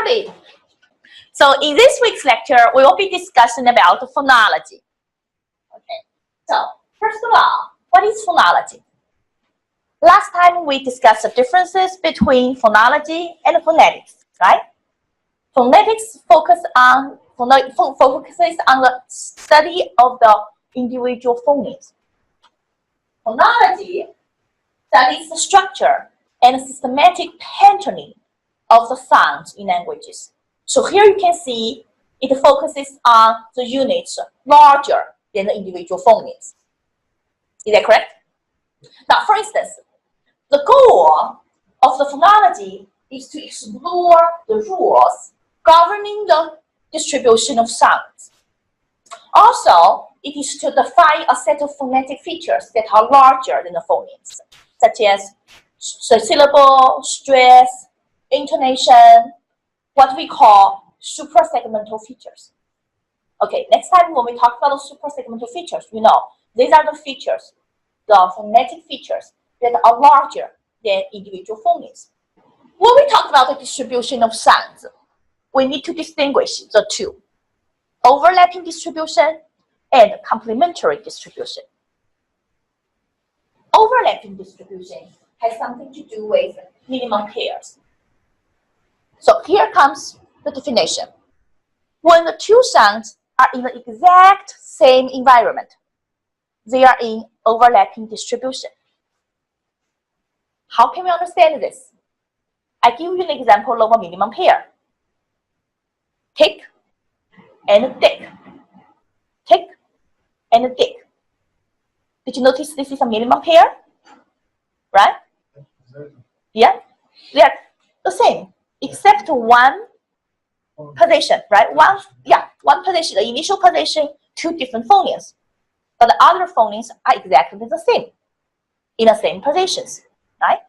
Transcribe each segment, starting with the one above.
started. So in this week's lecture, we will be discussing about phonology. Okay. So first of all, what is phonology? Last time we discussed the differences between phonology and phonetics, right? Phonetics focuses on the study of the individual phonemes. Phonology studies the structure and systematic patterning of the sounds in languages. So here you can see it focuses on the units larger than the individual phonemes. Is that correct? Now, for instance, the goal of the phonology is to explore the rules governing the distribution of sounds. Also, it is to define a set of phonetic features that are larger than the phonemes, such as the syllable, stress, intonation, what we call suprasegmental features. Okay, next time when we talk about those suprasegmental features, you know, these are the features, the phonetic features that are larger than individual phonemes. When we talk about the distribution of sounds, we need to distinguish the two: overlapping distribution and complementary distribution. Overlapping distribution has something to do with minimum pairs. So here comes the definition. When the two sounds are in the exact same environment, they are in overlapping distribution. How can we understand this? I give you an example of a minimum pair. Tick and dick. Tick and dick. Did you notice this is a minimum pair? Right? Yeah? They are the same, except one position, right? One position, the initial position, two different phonemes. But the other phonemes are exactly the same, in the same positions, right?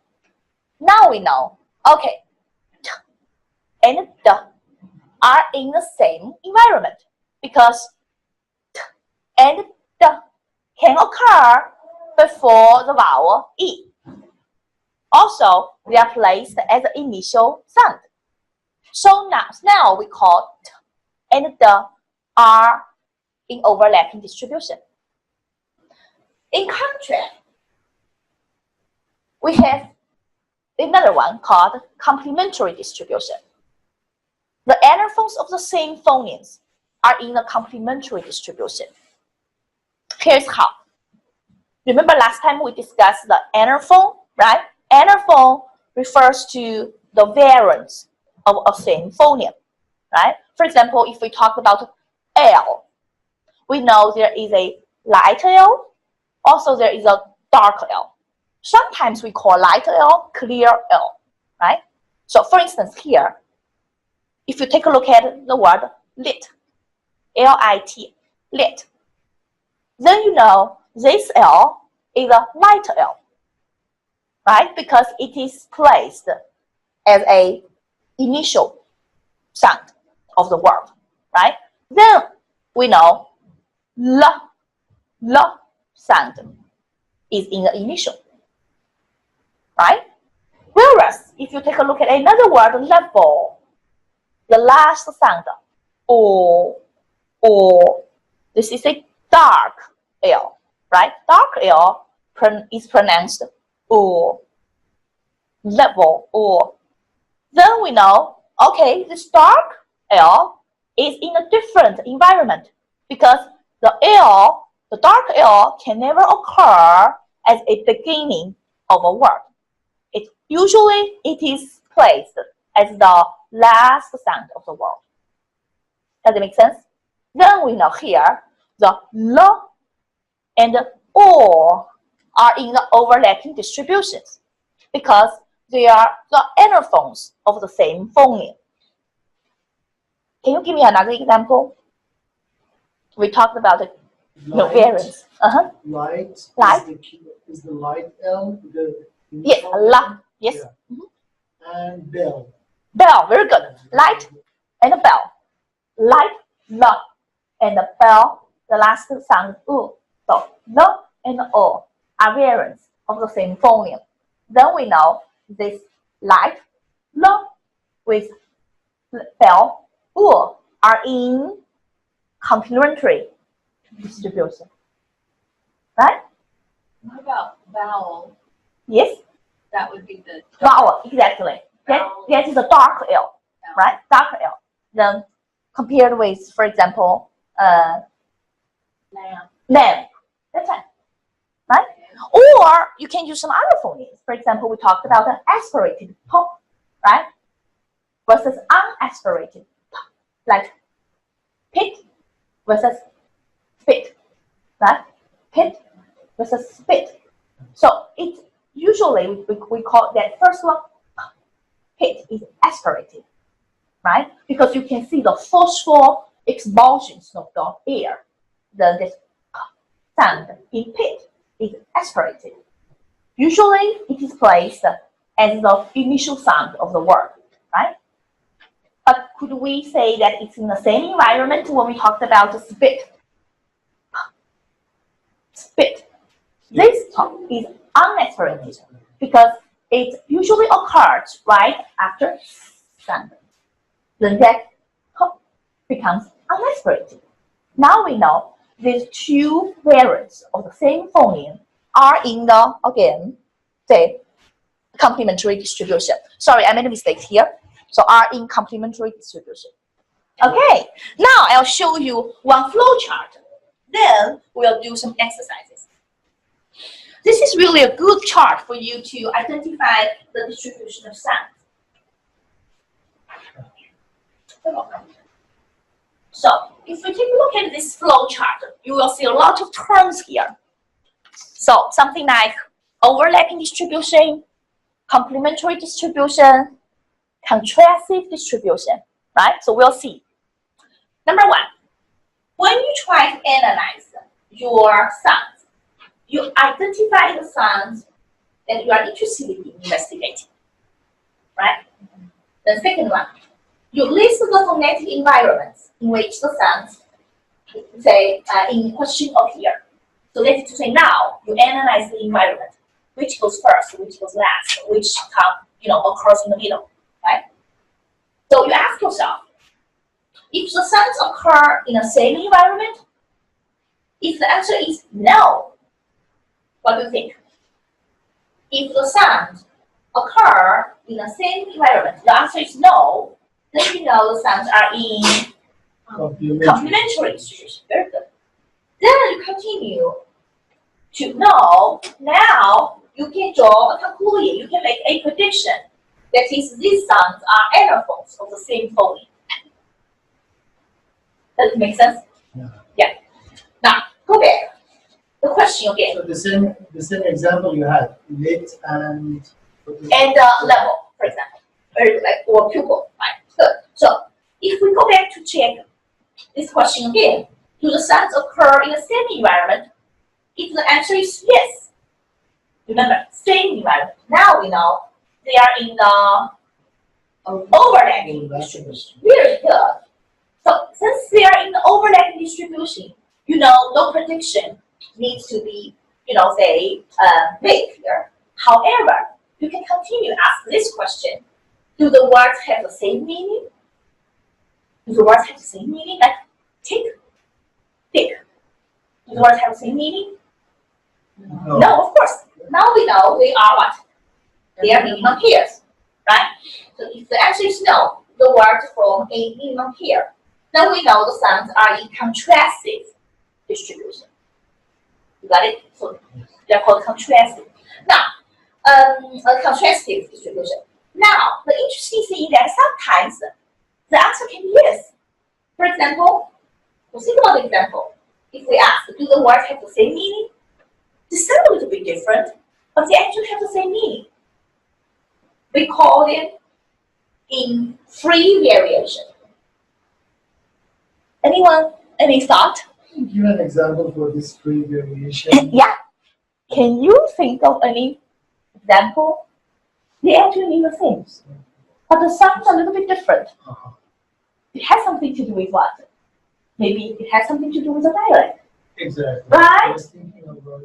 Now we know, okay, t and d are in the same environment because t and d can occur before the vowel E. Also, they are placed as the initial sound. So now we call t and d are in overlapping distribution. In contrast, we have another one called complementary distribution. The anaphones of the same phonemes are in a complementary distribution. Here's how. Remember last time we discussed the anaphone, right? Anaphone refers to the variants of a same phoneme, right? For example, if we talk about L, we know there is a light L, also there is a dark L. Sometimes we call light L clear L, right? So for instance here, if you take a look at the word lit, L-I-T, lit, then you know this L is a light L, right? Because it is placed as a initial sound of the word, right? Then we know L sound is in the initial, right? Whereas if you take a look at another word, level, the last sound, or this is a dark L, right? Dark L is pronounced or, level, or. Then we know, okay, this dark L is in a different environment because the dark L can never occur as a beginning of a word. Usually it is placed as the last sound of the word. Does it make sense? Then we know here the L and O are in the overlapping distributions because they are the anaphones of the same phoneme. Can you give me another example? We talked about the variance. Light. Is the light L? Yes, la. Yes. Yeah. And bell. Bell, very good. Light and a bell. Light, la, and the bell, the last sound, u. So, la and o are variants of the same phoneme. Then we know this light, la, with vowel, or are in complementary distribution. Right? What about vowel? Yes, That would be the vowel, exactly. That is a dark L, right? Dark L. Then compared with, for example, lamb. lamb. That's right. Right? Or you can use some other phonemes. For example, we talked about an aspirated p, right? Versus unaspirated p, like pit versus spit, right? Pit versus spit. So it usually we call that first one pit is aspirated, right? Because you can see the forceful expulsions of the air. This sound in pit is aspirated. Usually it is placed as the initial sound of the word, right? But could we say that it's in the same environment when we talked about spit? Spit. This talk is unaspirated because it usually occurs right after sound. Then that becomes unaspirated. Now we know these two variants of the same phoneme are in the, again, say, complementary distribution. Sorry, I made a mistake here. So are in complementary distribution. Okay, now I'll show you one flow chart. Then we'll do some exercises. This is really a good chart for you to identify the distribution of sound. So if we take a look at this flow chart, you will see a lot of terms here. So something like overlapping distribution, complementary distribution, contrastive distribution, right? So we'll see. Number one, when you try to analyze your sounds, you identify the sounds that you are interested in investigating, right? The second one, you list the phonetic environments in which the sounds, say, in question appear. So that is to say, now you analyze the environment, which goes first, which goes last, which occurs in the middle, right? So you ask yourself, if the sounds occur in the same environment, if the answer is no, what do you think? If the sounds occur in the same environment, the answer is no, then you know the sounds are in complementary distribution. Very good. Then you continue to know, now you can draw a conclusion, you can make a prediction. That is, these sounds are anaphones of the same phoneme. Does it make sense? Yeah. Now, go back. The question again. So the same example you had, lit and level, for example, or pupil, right? Good. So if we go back to check this question again, do the sounds occur in the same environment? If the answer is yes, remember, same environment. Now we know they are in the overlapping distribution. Very good. So since they are in the overlapping distribution, no prediction needs to be, made here. However, you can continue to ask this question. Do the words have the same meaning? Do the words have the same meaning? Like tick, tick. Do the words have the same meaning? No, of course. Now we know they are what? They are minimum pairs, right? So if the answer is no, the words form a minimum pair. Then we know the sounds are in contrastive distribution. You got it? So they're called contrastive. Now, a contrastive distribution. Now, the interesting thing is that sometimes the answer can be yes. For example, we'll think about the example. If we ask, do the words have the same meaning? They sound a little bit different, but they actually have the same meaning. We call them in free variation. Anyone? Any thought? Give an example for this free variation. Yeah. Can you think of any example? They actually mean the same, but the sounds are a little bit different. It has something to do with what? Maybe it has something to do with the dialect. Exactly. Right? I was thinking about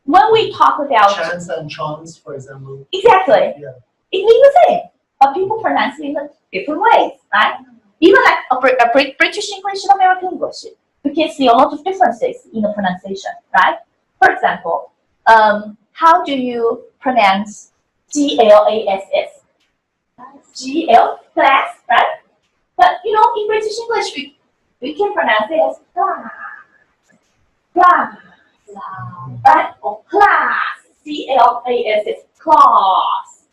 When we talk about chance and chance, for example. exactly, Yeah. it means the same, but people pronounce it in different ways. right? Even like a British English and American English, we can see a lot of differences in the pronunciation, right? For example, how do you pronounce GLASS? Glass, right? But you know, in British English, we can pronounce it as glass, right? Or class, CLASS, class,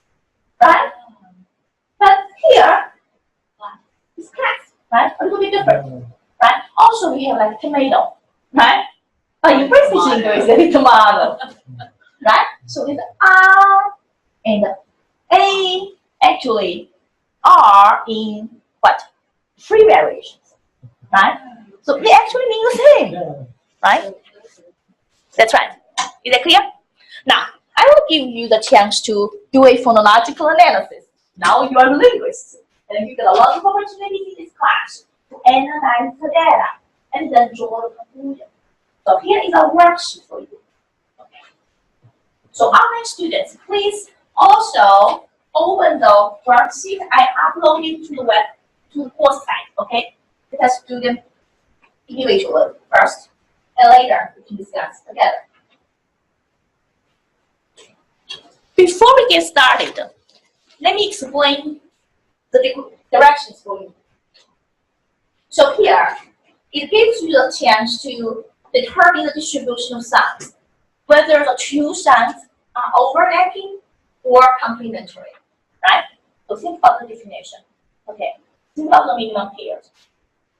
right? But here, it's class, right? A little bit different, right? Also, we have like tomato, right? But in British English, it's tomato, right? So it's R and A actually are in what? 3 variations, right? So they actually mean the same, right? That's right. Is that clear? Now, I will give you the chance to do a phonological analysis. Now you are a linguist, and you get a lot of opportunities in this class to analyze the data and then draw the conclusion. So here is a worksheet for you. Okay. So online students, please also open the worksheet I uploaded to the course site, okay? Because students individually first, and later we can discuss together. Before we get started, let me explain the directions for you. So here, it gives you the chance to determine the distribution of sounds, whether the two sounds are overlapping or complementary, right? So think about the definition. Okay, think about the minimum pairs.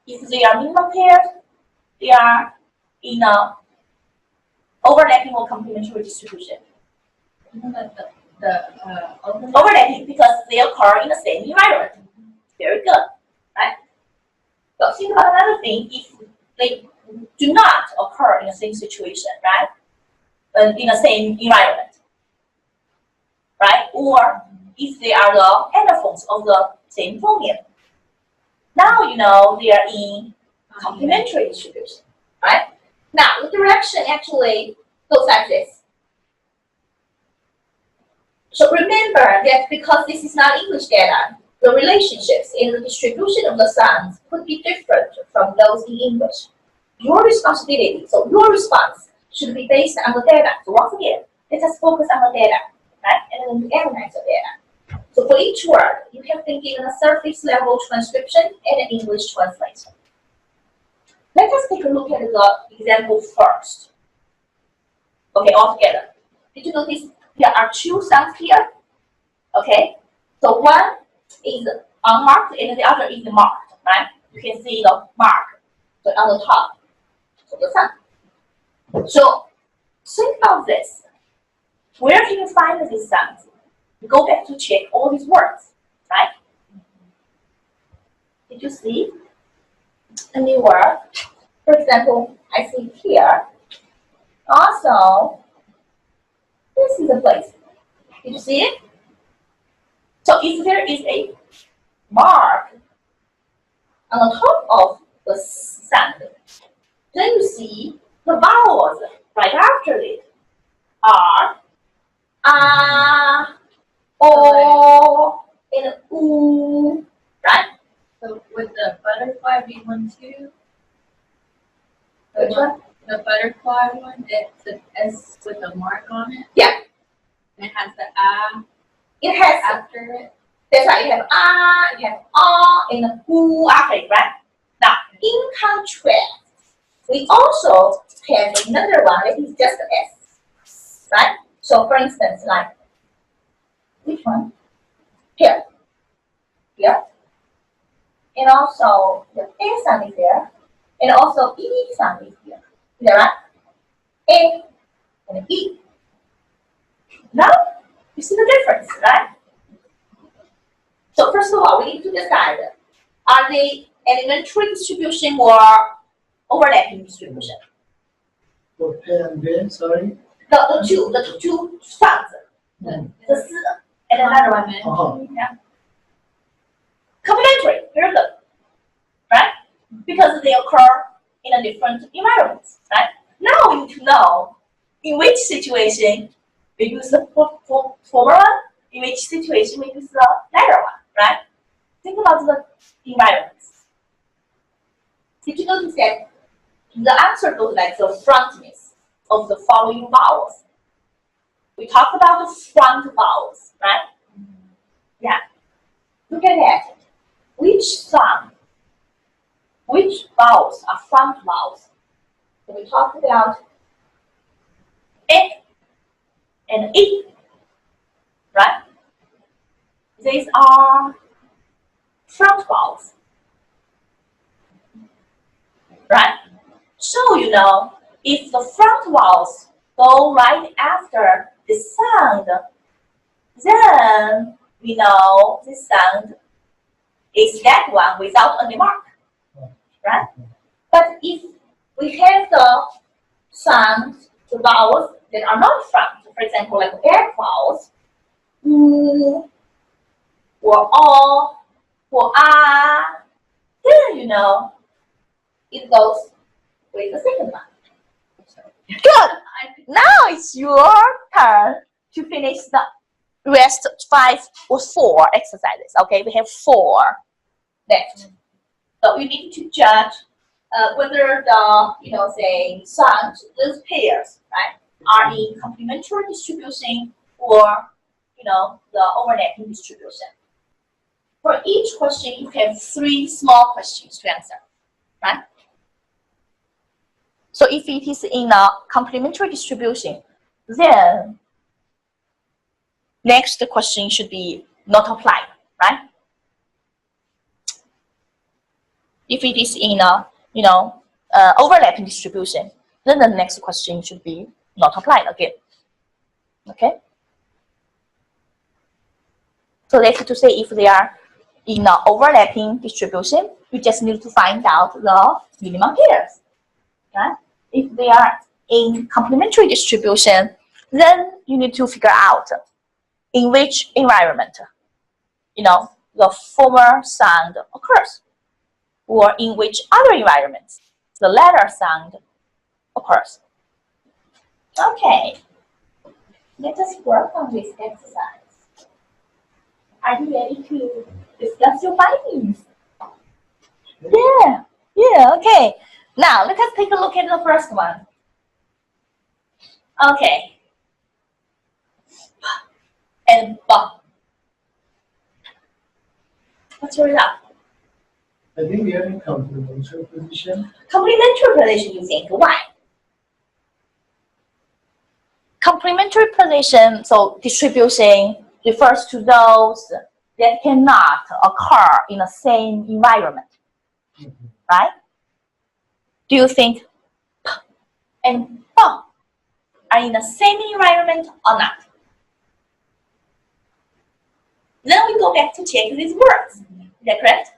If they are minimum pairs, they are in a overlapping or complementary distribution. Overlapping because they occur in the same environment. Very good, right? So think about another thing. If they do not occur in the same situation, right? In the same environment, right? Or if they are the anaphones of the same phoneme. Now you know they are in complementary distribution, right? Now the direction actually goes like this. So remember that because this is not English data, the relationships in the distribution of the sounds could be different from those in English. Your responsibility, so your response should be based on the data. So once again, let us focus on the data, right? And then analyze the data. So for each word, you have been given a surface level transcription and an English translation. Let us take a look at the example first. Okay, all together. Did you notice there are two sounds here? Okay, so one is unmarked and the other is marked, right? You can see the mark so on the top. So the sound. So think about this. Where can you find these sounds? You go back to check all these words, right? Did you see a new word? For example, I see here. Also, this is a place. Did you see it? So if there is a mark on the top of the sound, then you see the vowels right after it are o, and oo, right? So would the butterfly be one too? Which one? The butterfly one, it's an S with a mark on it. Yeah. And it has the A It has, after it. that's why you have you have and oo after it, right? Now, in contrast, we also have another one that is just S, right? So for instance, like, which one? Here. Here. And also the A sound is there. And also E sound is here. Is that right? A and E. Now, you see the difference, right? So first of all, we need to decide, are they elementary distribution or overlapping distribution? For P and B, sorry. The two sounds. The S and another one. Yeah. Complementary, very good. Right? Because they occur in a different environments, right? Now we need to know in which situation we use the former one, in which situation we use the latter one, right? Think about the environments. Did you notice that the answer goes like the frontness of the following vowels? We talked about the front vowels, right? Yeah. Look at that. Which vowels are front vowels? So we talked about A and E, right? These are front vowels, right? So you know, if the front vowels go right after the sound, then we know this sound is that one without any mark, right? But if we have the sounds, the vowels that are not front, for example, like back vowels, oo, or o, or ah, then you know it goes with the second one. Good. Now it's your turn to finish the rest 5 or 4 exercises. Okay, we have 4 left. So you need to judge whether the say sounds, those pairs, right, are in complementary distribution or the overlapping distribution. For each question, you have 3 small questions to answer, right? So if it is in a complementary distribution, then next question should be not applied, right? If it is in a overlapping distribution, then the next question should be not applied again. Okay. So that's to say, if they are in an overlapping distribution, you just need to find out the minimum pairs, right? If they are in complementary distribution, then you need to figure out in which environment, the former sound occurs, or in which other environments the latter sound occurs. Okay, let us work on this exercise. Are you ready to discuss your findings? Yeah, okay. Now, let us take a look at the first one. Okay. And B. What's your result? I think we are in complementary position. Complementary position, you think. Why? Complementary position, so distribution refers to those that cannot occur in the same environment, right? Do you think P and B are in the same environment or not? Then we go back to check these words. Is that correct?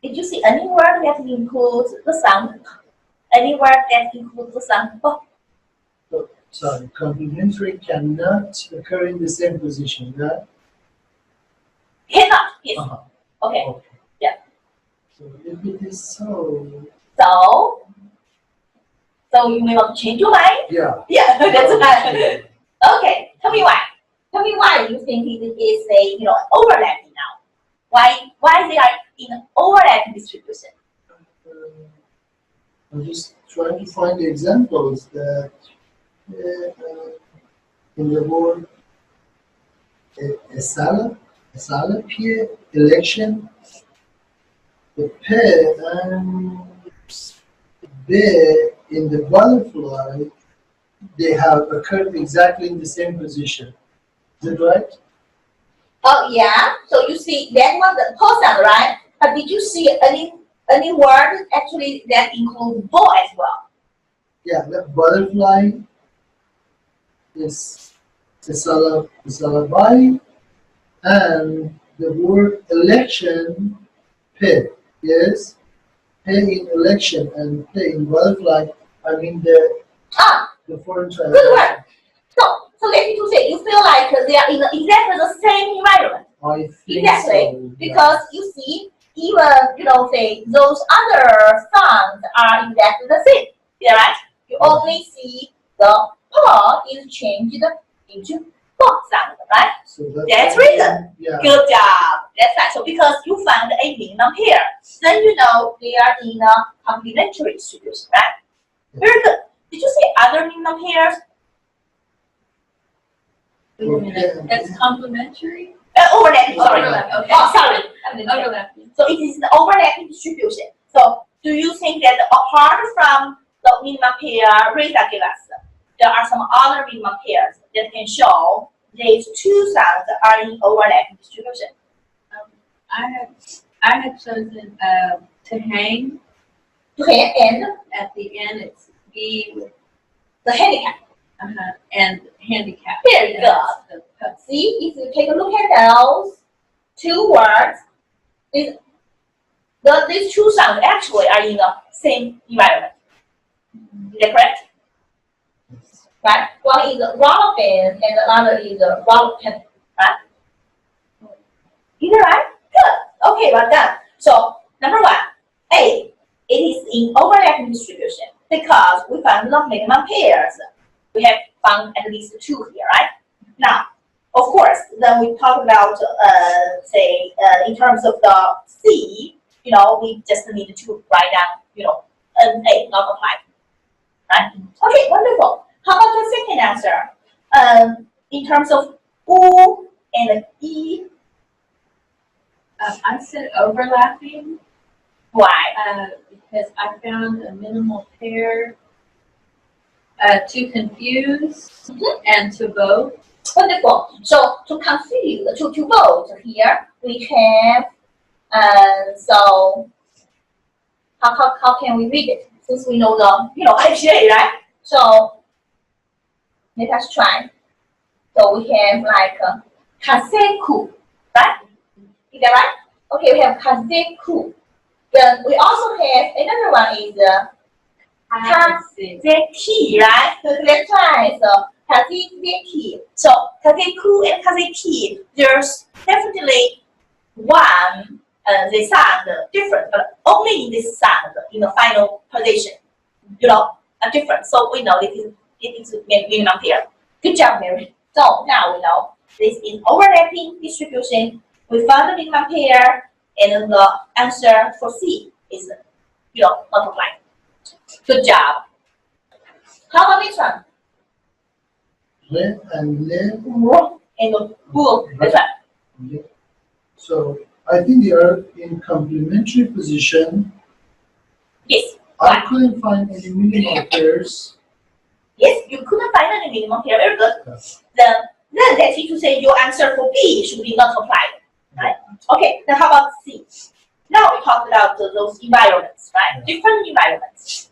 Did you see any word that includes the sound P? Any word that includes the sound P? Sorry, complementary cannot occur in the same position, right? Cannot, yes. Okay. Yeah. So if it is so. So you may want to change your mind? Yeah. Yeah, that's right. Okay, tell me why. Tell me why you think it is a overlapping now. Why they are in overlapping distribution? I'm just trying to find the examples that in the word sala, peer, election, the pair and there in the butterfly, they have occurred exactly in the same position. Is it right? Oh yeah. So you see that one, the sound, right? But did you see any word actually that includes bo as well? Yeah, the butterfly is salabai, and the word election, pay. Yes, pay in election and pay in butterfly. I mean the foreign Good translation. word. So let me to say, you feel like they are in exactly the same environment. I think Exactly, so, because you see, even say those other sounds are exactly the same. Yeah, right? You only see the p is changed into b sound, right? So That's reason. Yeah. Good job. That's right. So because a minimum pair. Then you know they are in a complementary distribution, right? Very good. Did you say other minimum pairs? Wait a minute, that's complementary? Overlapping, sorry. Overlap, okay. Oh, sorry. Overlapping. So it is an overlapping distribution. So do you think that apart from the minimum pair Rita gave us, there are some other minimum pairs that can show these two sounds are in overlapping distribution? I had chosen to hang. Okay, and At the end, it's be with the handicap. and handicap. Very good. See, if you take a look at those two words, these two sounds actually are in the same environment. Is that correct? Right? One is a rubber band and the other is a rubber pen. Right? Is that right? Good. Okay, well done. So number one, A, it is in overlapping distribution because we found the minimum pairs. We have found at least two here, right? Now, of course, then we talk about, in terms of the C, you know, we just need to write down, you know, an A, not apply. Right? Okay, wonderful. How about your second answer? In terms of U and E, I said overlapping why? because I found a minimal pair to confuse and to vote. Wonderful. So to confuse, to vote here, we have, so how can we read it? Since we know the, you know, IPA, right? So let us try. So we have like kaseku, right? Is that right? Okay, we have kaseku. Then we also have another one is kazeki, right? So let's try. So kazeki. So kazeku and kazeki, there's definitely one they sound different, but only in this sound in the final position, you know, are different. So we know it is minimum pair. Good job, Mary. So now we know this is overlapping distribution. We found the minimum pair, and then the answer for C is, you know, multiplying. Good job. How about next one? Le and le. Wu and wu. That's right. Le. So I think they are in complementary position. Yes. I couldn't find any minimum pairs. Yes, you couldn't find any minimum pair. Very good. Yes. Then that is to say your answer for B should be multiplied. Right? Okay, then how about C? Now we talked about those environments, right? Different environments.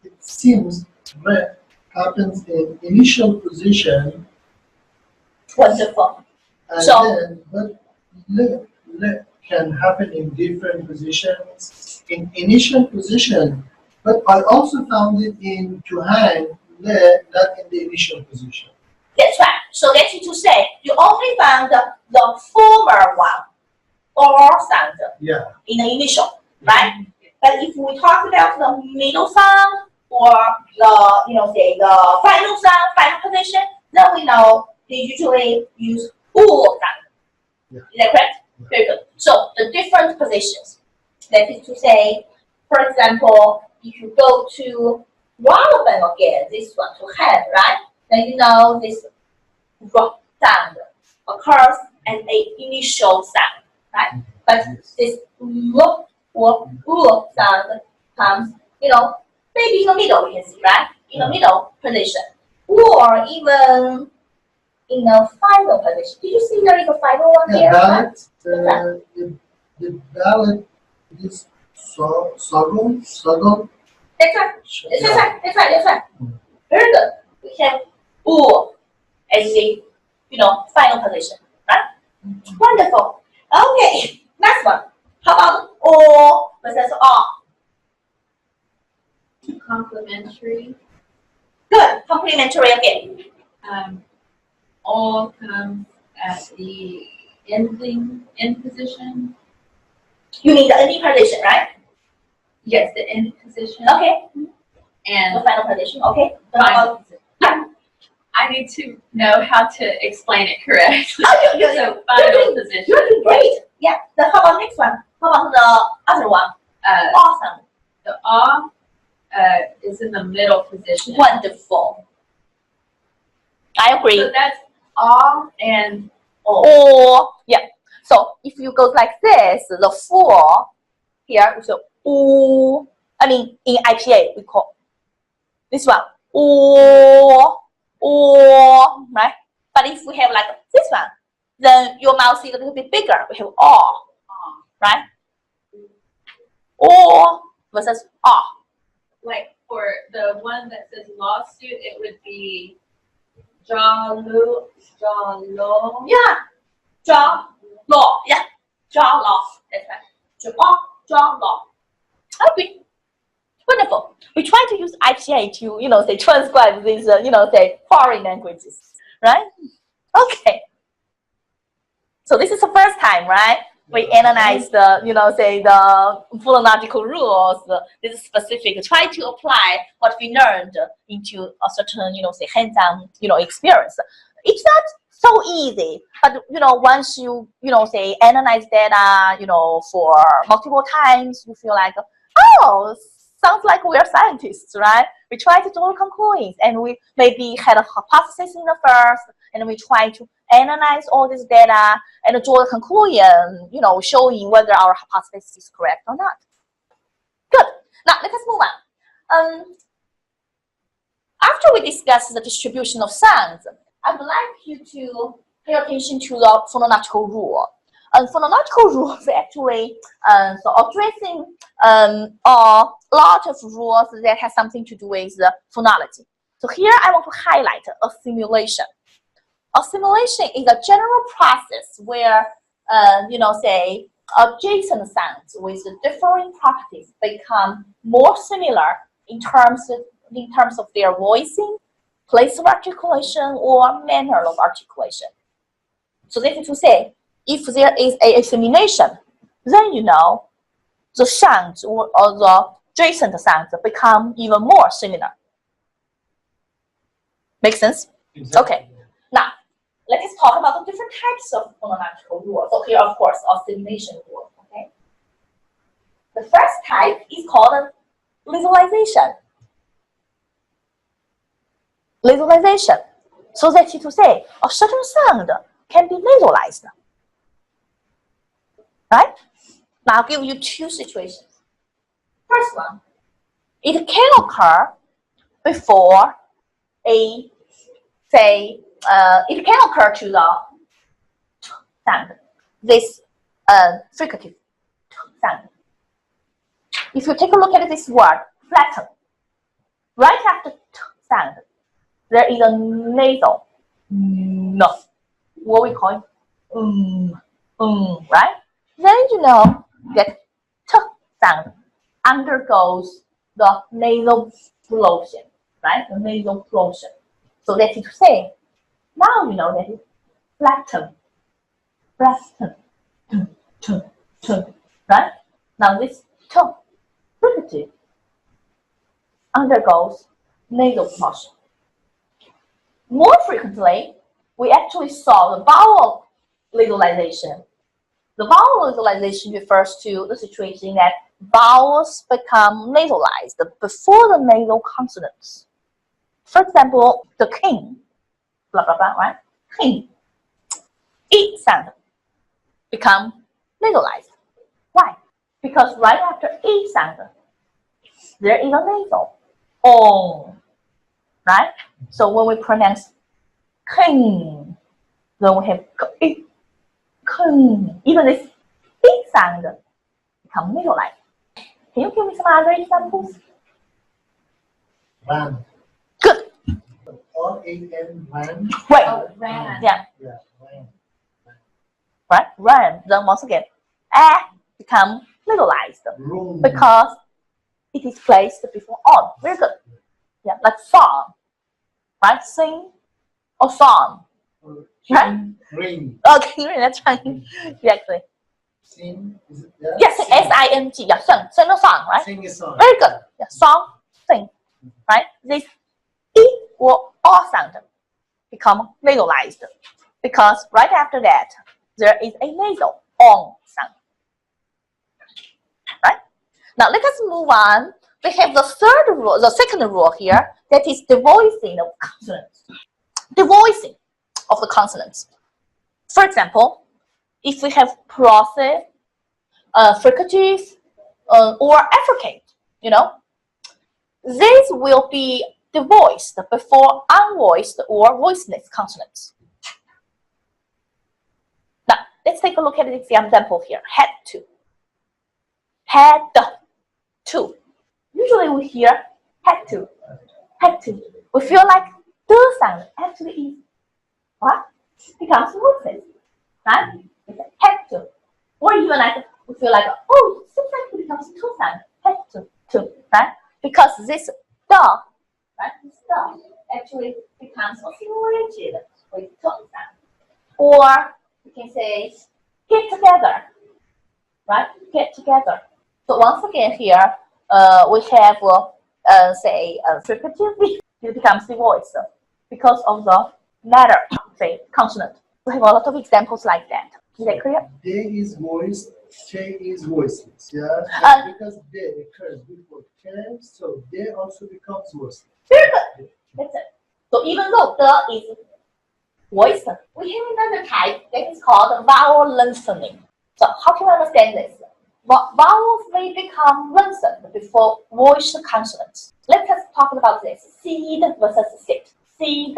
It seems le happens in initial position Wonderful. and So- then, but le can happen in different positions. In initial position, but I also found it in to hang le, not in the initial position. That's right. So that is to say you only found the former one or sound Yeah. in the initial, right? But if we talk about the middle sound or the, you know, say the final sound, final position, then we know they usually use all sound. Yeah. Is that correct? Yeah. Very good. So the different positions. That is to say, for example, if you go to Robin again, this one to hand, right? Then you know this rock sound occurs as an initial sound, right? But this look or sound comes, you know, maybe in the middle, you can see, right? In the middle position. Or even in a final position. Did you see there is a final one Yeah, here? ballot, the ballot is Sagon. That's right. That's right. Very good. We have or as the, you know, final position, right? Wonderful. Okay, next one. How about or versus or? Complementary. Good. Complementary again. All comes at the end position. You mean the ending position, right? Yes, the end position. Okay. The And final position. Okay. So how final about, position. I need to know how to explain it correctly. oh, you're So final doing, position. you're doing great. Yeah. Then how about next one? How about the other one? Uh, Awesome. the ah is in the middle position. Wonderful. I agree. So that's ah and Or, yeah. So if you go like this, the for here, so oo. I mean, in IPA, we call this one or, right? But if we have like this one, then your mouth is a little bit bigger. We have or, right? Or versus or. like for the one that says lawsuit, it would be jalu, jalo. Yeah. Draw law. Yeah. Draw law. That's right. Draw law. Okay. Wonderful. We try to use IPA to, say transcribe these, say foreign languages, right? Okay. So this is the first time, right? We analyze the, say the phonological rules. This is specific. Try to apply what we learned into a certain, say hands-on, experience. It's not so easy, but once you, say analyze data, for multiple times, you feel like, oh, sounds like we're scientists, right? We try to draw conclusions, and we maybe had a hypothesis in the first, and we try to analyze all this data and draw a conclusion, showing whether our hypothesis is correct or not. Good. Now let us move on. After we discuss the distribution of sounds, I would like you to pay attention to the phonological rule. Phonological rules actually so addressing a lot of rules that has something to do with phonology. So here I want to highlight assimilation. Assimilation is a general process where say adjacent sounds with different properties become more similar in terms of their voicing, place of articulation, or manner of articulation. So that is to say, if there is a assimilation, then the sounds or the adjacent sounds become even more similar. Make sense? Exactly. Okay. Now, let us talk about the different types of phonological rules. So here, of course, assimilation rule. Okay. The first type is called nasalization. Nasalization. So that is to say, a certain sound can be nasalized. Right? Now I'll give you two situations. First one, it can occur before a, say, it can occur to the sound, this fricative sound. If you take a look at this word, flatten, right after sound, there is a nasal, no, what we call right? Then that t sound undergoes the nasal flosion, right? The nasal flosion. So that is to say, now that is flatten, right? Now this t fricative undergoes nasal flosion. More frequently, we actually saw the vowel nasalization. The vowel nasalization refers to the situation that vowels become nasalized before the nasal consonants. For example, the king, blah blah blah, right? King, E sound become nasalized. Why? Because right after E sound, there is a nasal on, right? So when we pronounce king, then we have king. Even this E sound become nasalized. Can you give me some other examples? Van. Good. R-A-N, van. Right. Oh, ran. Yeah. Yeah, van. Right. Run. Then once again, become nasalized Room. because it is placed before on. Very good. Yeah, like song. Right. Sing or song. Right. Ring. Okay, that's right. Exactly. Sing. Is it, yeah? Yes, Sing. S-I-N-G. Yeah, sing a song, right? Sing a song. Very good. Yeah, song, sing. Right. This E or O sound become nasalized because right after that there is a nasal on sound. Now let us move on. We have the third rule, the second rule here, that is the voicing of consonants. The voicing of the consonants. For example, if we have plosive, fricative, or affricate, this will be the voiced before unvoiced or voiceless consonants. Now, let's take a look at the example here. Had to. Had to. Usually we hear had to. Had to. We feel like the sound actually is what? Becomes voiceless. Right? It's had to. Or even like we feel like, oh, it seems like it becomes two sound. Had to, right? Because this the, right? This the actually becomes associated with two sound. Or we can say get together, right? Get together. So once again here, we have say fricative. It becomes the voice because of the letter, say consonant. We have a lot of examples like that. Is that clear? They is voiced, they is voiceless. Yeah. Because they occurs before can, so they also becomes voiceless. Very good. That's it. So even though the is voiced, we have another type that is called vowel lengthening. So how can we understand this? Vowels may become lengthened before voiced consonants. Let us talk about this. Seed versus sit. Seed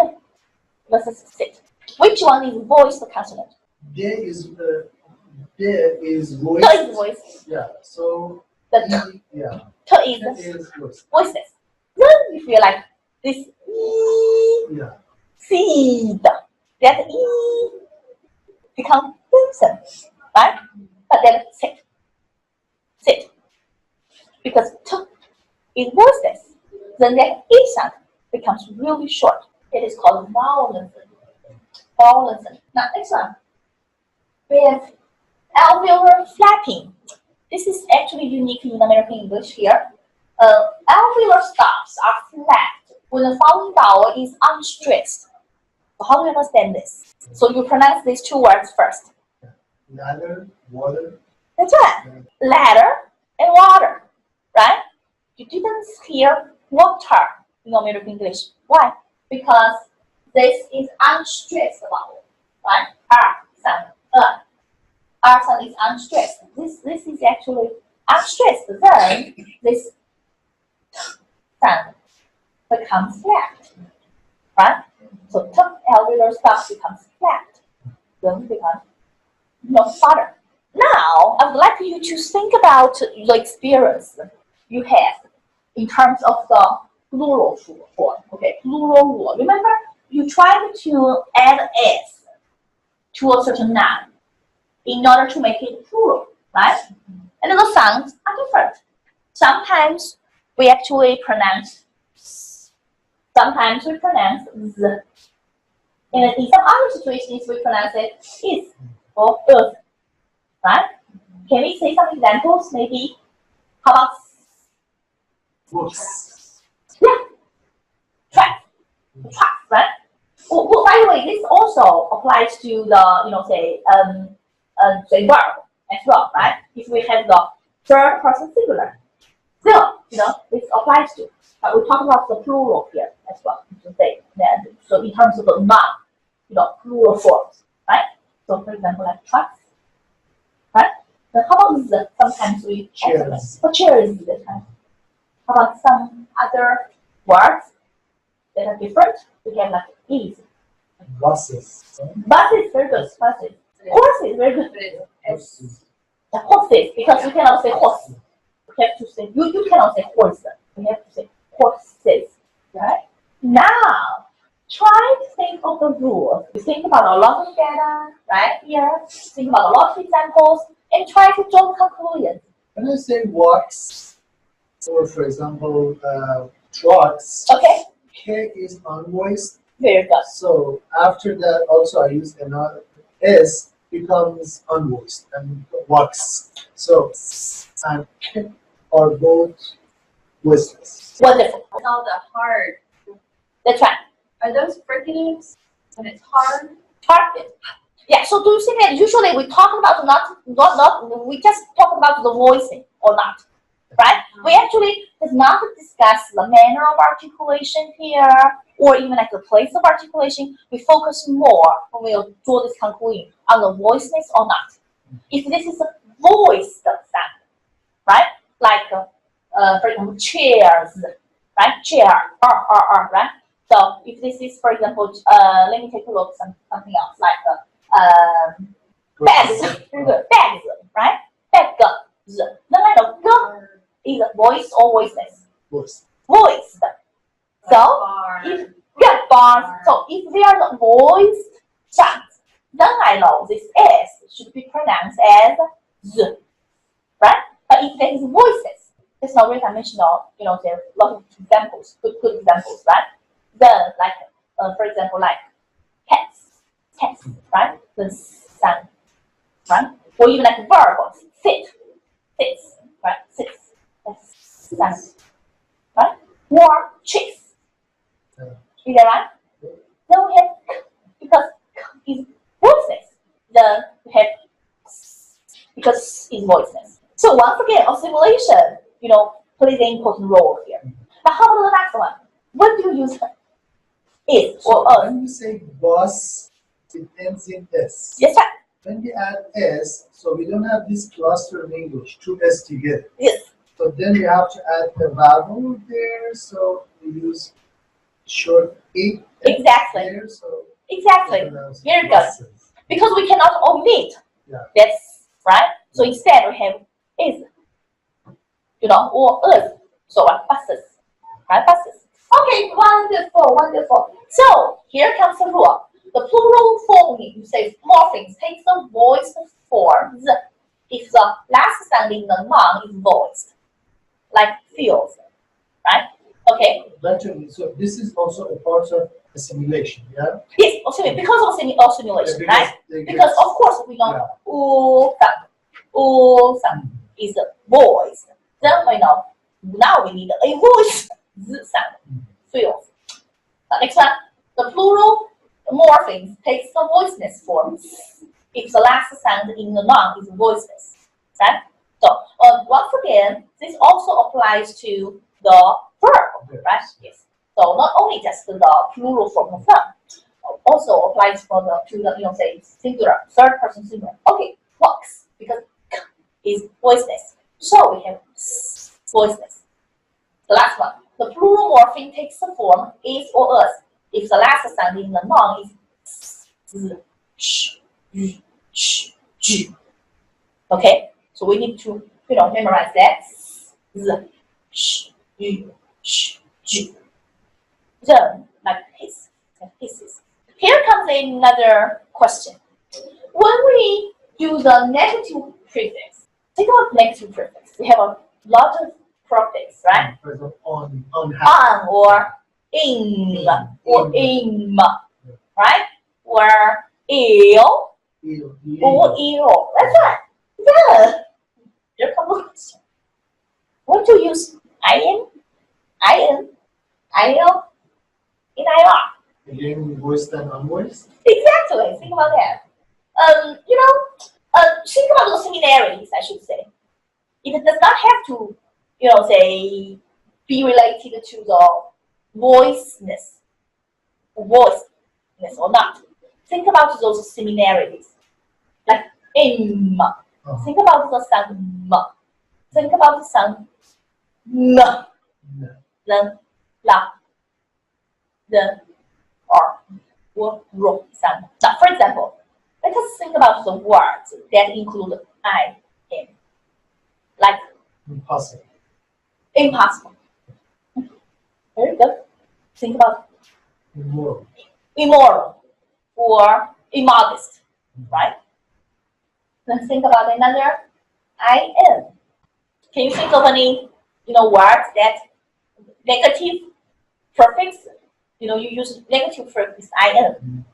versus sit. Which one is voiced consonant? There is voiced. The is voiced. Yeah. So The yeah. the is Voiced. voiceless. Then we feel like this e Yeah. seed. That e become lengthened, right? But then sit. Because t is voiceless, then that e sound becomes really short. It is called vowel lengthening. Vowel lengthening. Now next one, we have alveolar flapping. This is actually unique in American English here. Alveolar stops are flat when the following vowel is unstressed. So how do you understand this? So you pronounce these two words first. Ladder, water. That's right. Ladder and water, right? You didn't hear water in American English. Why? Because this is unstressed vowel, right? R sound. R sound is unstressed. This is actually unstressed. Then this sound becomes flat, right? So t alveolar stop becomes flat. Then it becomes flatter. Now, I would like you to think about the experience you have in terms of the plural form. Okay, plural rule. Remember, you tried to add s to a certain noun in order to make it plural, right? And the sounds are different. Sometimes we actually pronounce s. Sometimes we pronounce z. And in some other situations, we pronounce it is or is. Right? Can we say some examples? Maybe. How about Books. yeah, track, right? Well, by the way, this also applies to the say verb as well, right? If we have the third person singular, still this applies to. But we talk about the plural here as well. To say that. So in terms of the noun, plural forms, right? So for example, like trucks. Right? Then how about z? Sometimes we Chairs. For chairs this time. How about some other words that are different? We have like is. Buses. Buses, very good. Buses. Horses, very good. But it's Horses. The horses, because we cannot say horse. We have to say you cannot say horse. We have to say horses. Right? Now try to think of the rules. You think about a lot of data, right? Here, think about a lot of examples, and try to draw conclusions. When I say walks, or for example, trucks, Okay? K is unvoiced. Very good. So after that, also I use another S becomes unvoiced and walks. So and K are both voiceless. Wonderful. all the hard. That's right. Are those fricatives when it's hard? Target. Yeah, so do you think that usually we talk about not we just talk about the voicing or not? right? We actually does not discuss the manner of articulation here, or even like the place of articulation. We focus more when we draw this conclusion on the voiceless or not. If this is a voiced sound, right? Like, for example, chairs, right? Chair, right? So if this is, for example, let me take a look at something else, like bags, bags, right? Bags. Then I know g is voiced or voiceless? Voice. Voiced. So if bars, so if they are the voiced sounds, then I know this S should be pronounced as Z, right? But if there is voices, there's no reason I mentioned all, there are a lot of examples, good examples, right? Then, like, for example, like cats, right? The sound, right? Or even like verbs, sits, right? Sits, that's sound, right? Or chicks, is that right? Then we have k, because k is voiceless. Then we have s, because it's voiceless. So once again, assimilation, plays an important role here. But how about the next one? When do you use is So or when you say bus, it ends in S. Yes, sir. When we add S, so we don't have this cluster in English, two S together. Yes. So then we have to add the vowel there, so we use short E Exactly. there, so Exactly. we pronounce Very good. buses. Because we cannot omit. Yeah. That's right. So instead we have is, or us. So buses. Right? Buses. Okay, wonderful. So here comes the rule. The plural form, you say morphemes, takes the voiced forms if the last sound in the noun is voiced, like feels, right? Okay. Naturally, so this is also a part of assimilation, yeah? Yes, because of assimilation, right? Because of course we know sound is voiced. Then we know now we need a voice sound, feels. Next one, the plural morphemes takes the voiceless form if the last sound in the noun is voiceless, right? So once again, this also applies to the verb, right? Yes. So not only just the plural form of noun, also applies to the say singular, third person singular. Okay, walks because k is voiceless, so we have voiceless. The last one, the plural morpheme takes the form is or us if the last sound in the noun is z, sh, y, sh, j. Okay, so we need to memorize that z, sh, y, sh, j. Then like pieces. Here comes another question. When we use a negative prefix, think about negative prefix. We have a lot of prefix, right? For example, on Or in or im, right? Or ill or ill. That's right. Yeah. Here comes the question. When to use in, il, in ir? Again, voiced and unvoiced. Exactly. Think about that. Think about those similarities, I should say. It does not have to, say, be related to the voiceless or not. Think about those similarities, like im. Think about the sound m. Think about the sound n. Then la. Then r or ro sound. Now, for example, let us think about the words that include I, am, like Impossible. impossible. Very good. Think about immoral or immodest, right? Then think about another I am. Can you think of any, words that negative prefix? You use negative prefix I am.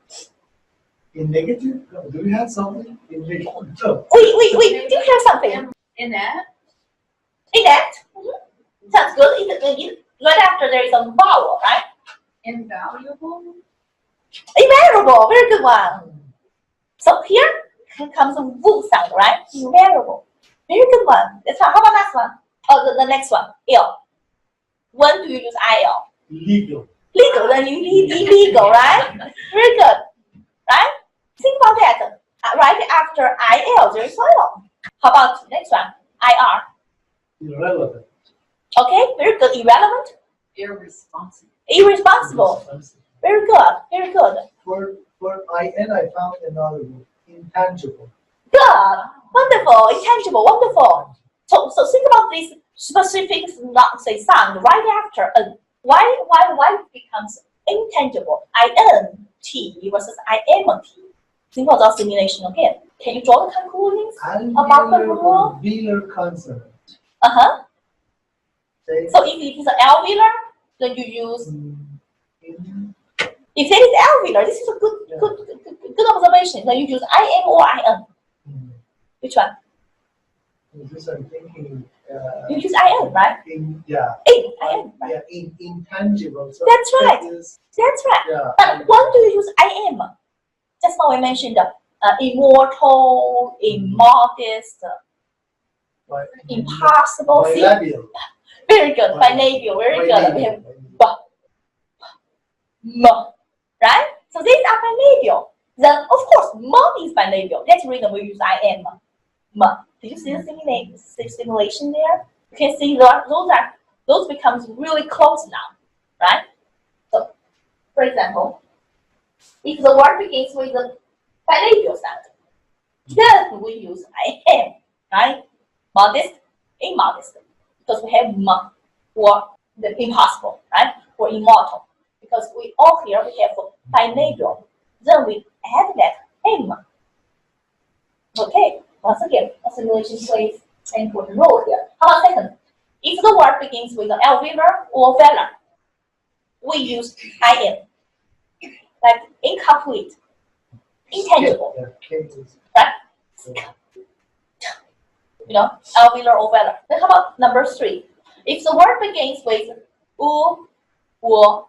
In negative, do we have something in negative? No. We do have something. Inept. Inept. Sounds good. Right after there is a vowel, right? Invaluable. Invaluable. Very good one. So here comes a V sound, right? Invaluable. Very good one. That's how about next one? Oh, the next one, ill. When do you use IL? Legal. Legal, then you need illegal, right? Very good, right? Think about that. Right after IL, there is IL. How about next one? IR. Irrelevant. Okay, very good. Irrelevant. Irresponsible. Irresponsible. Very good. Very good. For IN, I found another word. Intangible. Good. Wonderful. Intangible. Wonderful. So think about this specific not say sound right after N. Why it becomes intangible? INT versus IMT. Think about the simulation again. Can you draw the conclusions about the Alveolar rule? or velar consonant. Okay. So if it is an alveolar, then you use. In, If it is alveolar, this is a good observation. Then you use IM or IN. Which one? this I'm thinking. You use IN, right? Yeah. IN, right? Yeah. Intangible. So That's right. That's right. Yeah. But when do you use IM? Just now I mentioned immortal, immodest, impossible. Bilabial. Very good. Bilabial. Very good. We have M, right? So these are bilabial. Then of course M is bilabial. That's the reason we use IM. M. Did you see the simulation there? You can see those becomes really close now, right? So for example, if the word begins with a bilabial sound, then we use IM, right? Modest, immodest, because we have M or the impossible, right? Or immortal, because we all here we have bilabial. Then we add that M. Okay, once again, assimilation plays an important role here. How about second? If the word begins with an alveolar or velar, we use IM, like incomplete, intangible, right? Alveolar or velar. Then how about number three? If the word begins with u, or,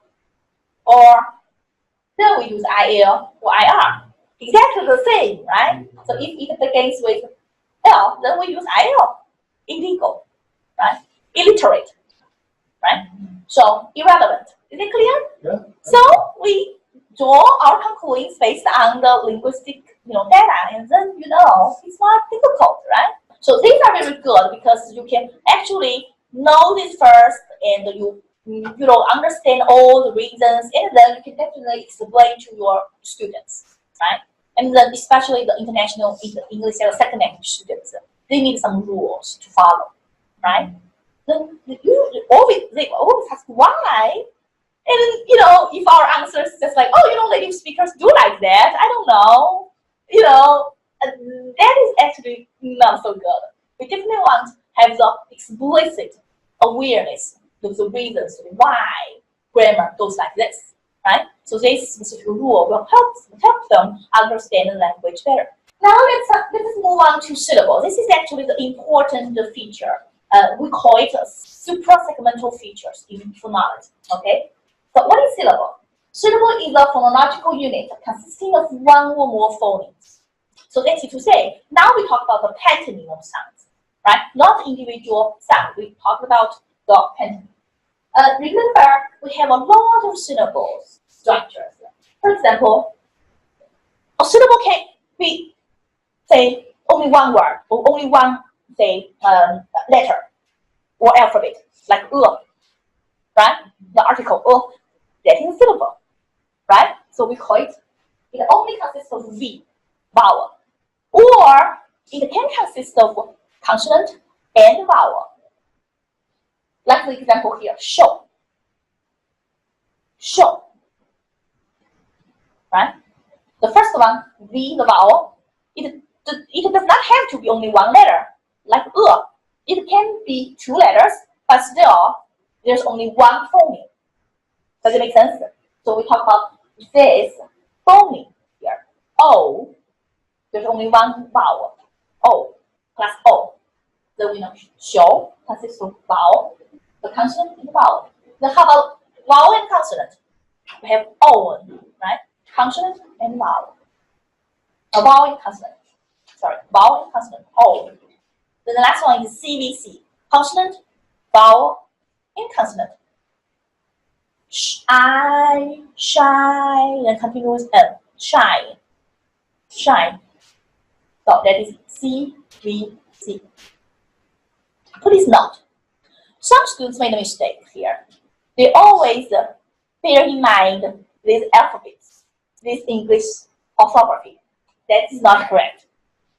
then we use IL or IR. Exactly the same, right? So if it begins with L, then we use IL. Illegal, right? Illiterate, right? So irrelevant. Is it clear? Yeah. So we draw our conclusions based on the linguistic, data, and then it's not difficult, right? So these are very good because you can actually know this first, and you understand all the reasons, and then you can definitely explain to your students, right? And then especially the international English as a second language students, they need some rules to follow, right? Then they always ask why. And if our answer is just like, native speakers do like that, I don't know, that is actually not so good. We definitely want to have the explicit awareness of the reasons why grammar goes like this, right? So this specific rule will help them understand the language better. Now let's move on to syllable. This is actually the important feature. We call it suprasegmental features in phonology. Okay. So what is syllable? Syllable is a phonological unit consisting of one or more phonemes. So that's it to say, now we talk about the patterning of sounds, right? Not individual sound. We talk about the patterning. Remember, we have a lot of syllables structures. For example, a syllable can be, say, only one word or only one, say, letter or alphabet, like right? The article that is a syllable, right? So we call it only consists of V, vowel, or it can consist of consonant and vowel. Like the example here, show, right? The first one, V, the vowel, it does not have to be only one letter, like it can be two letters, but still there's only one phoneme. Does it make sense? So we talk about this phoneme here. O, there's only one vowel. O plus O. Then we know show consists of vowel, the consonant and the vowel. Then how about vowel and consonant? We have O, right? Consonant and vowel. A vowel and consonant. Sorry, vowel and consonant. O. Then the last one is CVC. consonant, vowel, and consonant. I, shy, then continue with N. Shine. Shine. So that is C, V, C. Please note, some students made a mistake here. They always bear in mind these alphabets, this English orthography. That is not correct.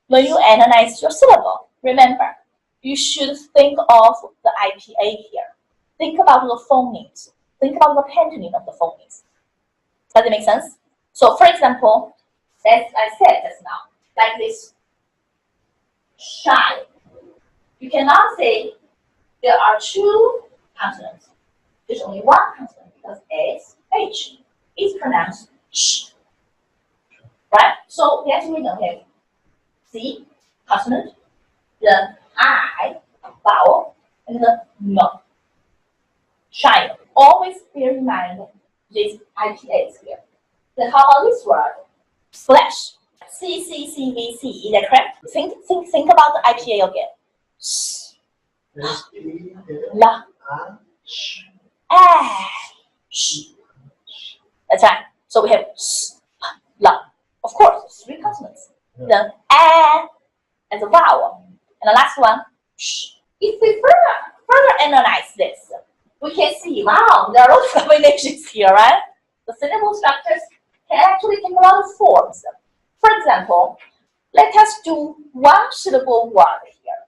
When you analyze your syllable, remember, you should think of the IPA here. Think about the phonemes. Think about the patterning of the phonemes. Does it make sense? So, for example, as I said just now, like this, shy. You cannot say there are two consonants. There's only one consonant because S, H is pronounced sh. Right? So that's the reason we have C, consonant, the I, vowel, and the M. Shine. Always bear in mind these IPAs here. Then how about this word? Splash. C, C, C, V, C. Is that correct? Think about the IPA again. La. Sh. That's right. So we have la. Of course, three consonants. Then a as a vowel. And the last one, sh. If we further analyze this, we can see, wow, there are a lot of combinations here, right? The syllable structures can actually take a lot of forms. For example, let us do one syllable word here.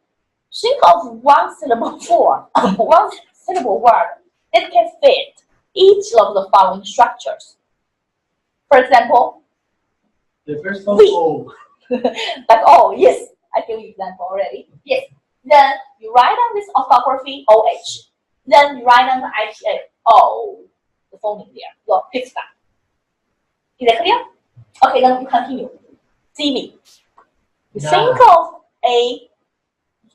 Think of one syllable form, one syllable word that can fit each of the following structures. For example, the first one, we. O. Like, oh, yes, I give you example already. Yes. Then you write on this orthography, OH. Then you write on the IPA, O, the phoneme there, your fixed stop. Is that clear? Okay, then we continue. CV. You think of a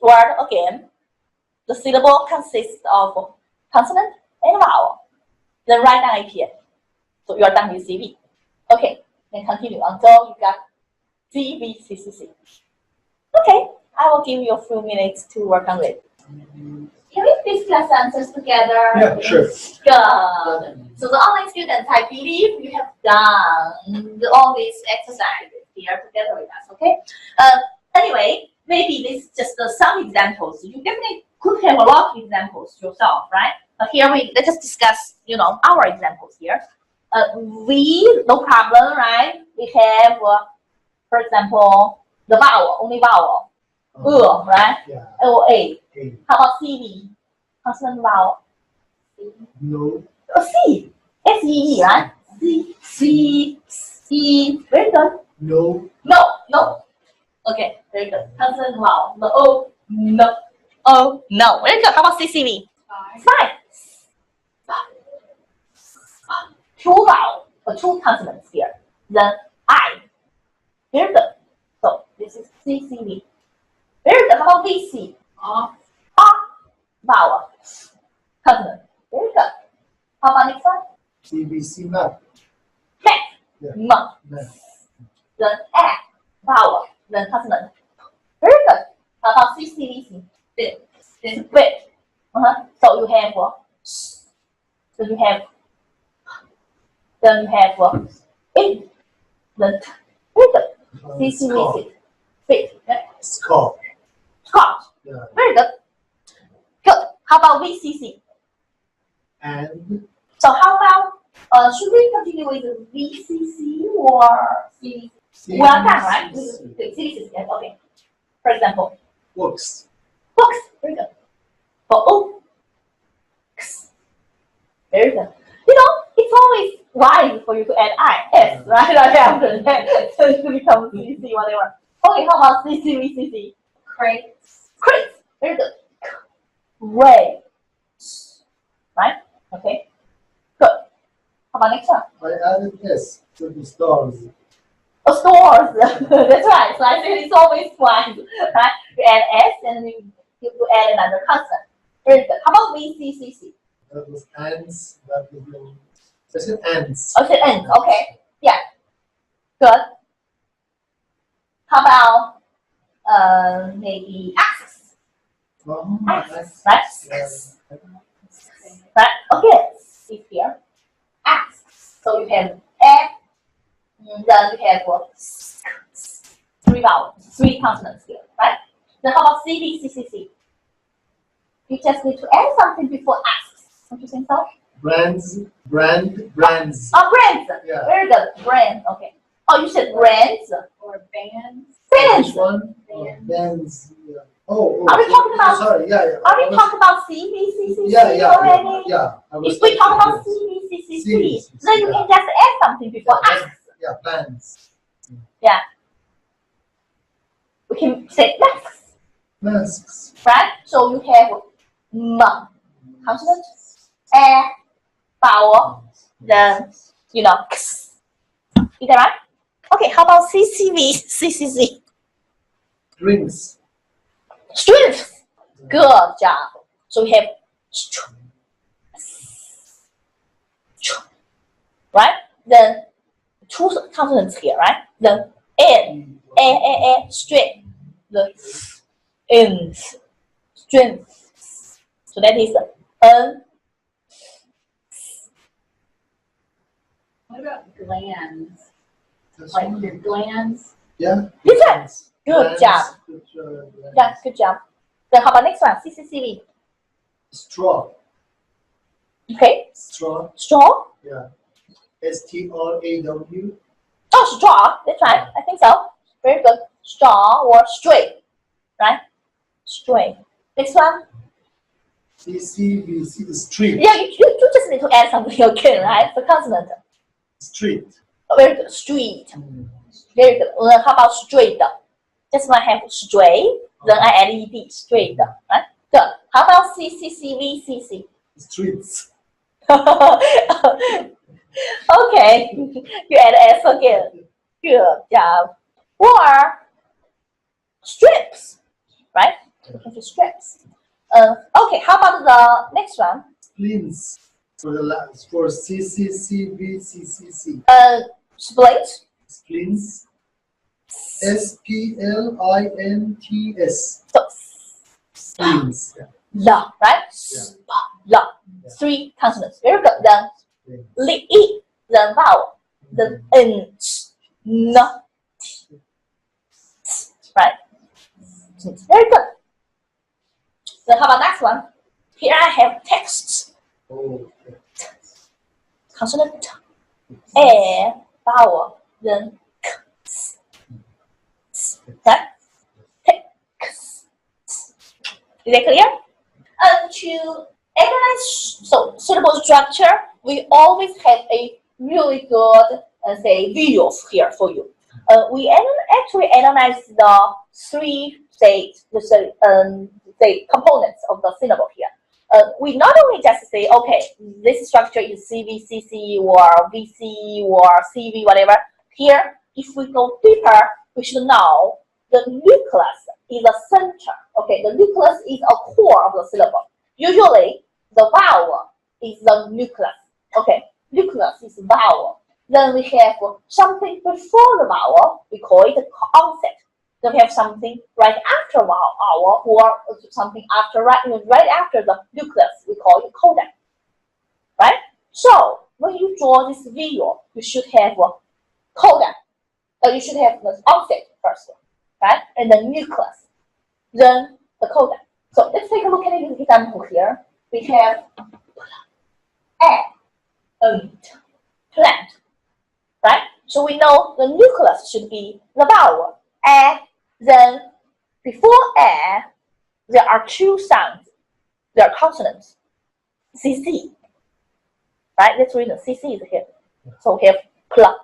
word again. The syllable consists of consonant and vowel. Then write down IPA. So you are done with CV. Okay, then continue until you got CVCCC. Okay, I will give you a few minutes to work on it. Can we please class answers together? Yeah, sure. Good. So the online students, I believe you have done all these exercises here together with us, okay? Anyway, maybe this is just some examples. You definitely could have a lot of examples yourself, right? But here let us discuss, our examples here. No problem, right? We have, for example, the vowel, only vowel. Right? Yeah. O, A. A. How about CV? Consonant vowel. No. C. S-E-E, right? C. C. E. Very good. No. No. Okay, very good. Consonant vowel. The O. No. O. No. Very good. How about CCV? Fine. Two vowel, two consonants here. Then I. Very good. So this is CCV. Very good. How about VC? Vowel. Consonant. Very good. How about next one? CBC map. Mac. Yeah. M. Then A. Vowel. Then consonant. Very good. How about CCVC? Wait. So you have in. Then very good. CCVC. Fit. Scott. Scott. Yeah. Very good. Good. How about VCC? And So how about should we continue with VCC or CVC? We are done, right? CVC. Yes. Okay. For example, books. books. Very good. For books. Very good. It's always wise for you to add IS, right? Right after that, so it becomes CC, whatever. Okay. How about CCVCC? Crates. Crates. Very good. Way. Right? Okay. Good. How about next one? I added S to the stars. Stores. That's right. So I said it's always wise, right? You add S and you add another consonant. Very good. How about VCCC? That was ants. That was I said ants. Oh, I said ends. Okay. Yeah. Good. How about maybe axis? Oh, X, right? yeah. Right? Okay, see here. X. So you have F, then you have three vowels, three consonants here, right? Then how about C, B, C, C, C? You just need to add something before X. Don't you think so? Brands. Oh, brands. Yeah. Very good. Brand. Okay. Oh, you said brands. Or bands. Brands. Which one? Bands. Bands. Yeah. Oh. Are we talking about? Sorry. Yeah. Are we talking about C, B, C, C, C Yeah. already? Yeah. If we talk about C, B, C, C, C, then you can just add something before X. Yeah. Bands. Yeah. We can say masks, Masks. right? So you have M, consonant, A, vowel, then, X. Is that right? Okay, how about C, C, V, C, C, C? Drinks. Strength. Good job. So we have right? Then two consonants here, right? Then N, A, strength. The N, strength. So that is N. What about glands? That's Like one. your glands? Yeah. Good job. Good Glands. job. Glands. Yeah, good job. Then how about next one? C, C, C, V. Straw. Okay. Straw. Straw. Yeah. STRAW. Oh, straw. That's right. I think so. Very good. Straw or stray, right? Stray. Next one. CCVC. Street. Yeah, you just need to add something again, right? The consonant. Street. Oh, very good. Street. Very good. How about straight? Just want to have stray, then I add ed. Straight, right? Good. How about C, C, C, V, C, C? Streets. Okay, you add S again. Good job. Or strips, right? We can do strips. Okay, how about the next one? Splints. For the last for CCCVCCC. Split. Splints. SPLINTS. So, Splints. la, right? La. Three consonants. Very good. Then li, e, then vowel, then n, n, right? Very good. Then how about next one? Here I have text. Oh. Consonant, a, vowel, then k, right? Text. Is that clear? To analyze syllable structure, we always have a really good, say, videos here for you. We actually analyze the three, say components of the syllable here. We not only just say, okay, this structure is CVCC or VC or CV, whatever. Here, if we go deeper, we should know the nucleus is the center. Okay, the nucleus is a core of the syllable. Usually, the vowel is the nucleus. Okay, nucleus is vowel. Then we have something before the vowel. We call it onset. Then we have something right after vowel or something after right after the nucleus. We call it codec. Right? So when you draw this video, you should have codec. You should have the onset first, right? And the nucleus, then the codec. So let's take a look at an example here. We have plant, right? So we know the nucleus should be the vowel a. Then before a, there are two sounds. There are consonants. CC, right? That's the reason CC is here. So we have pl.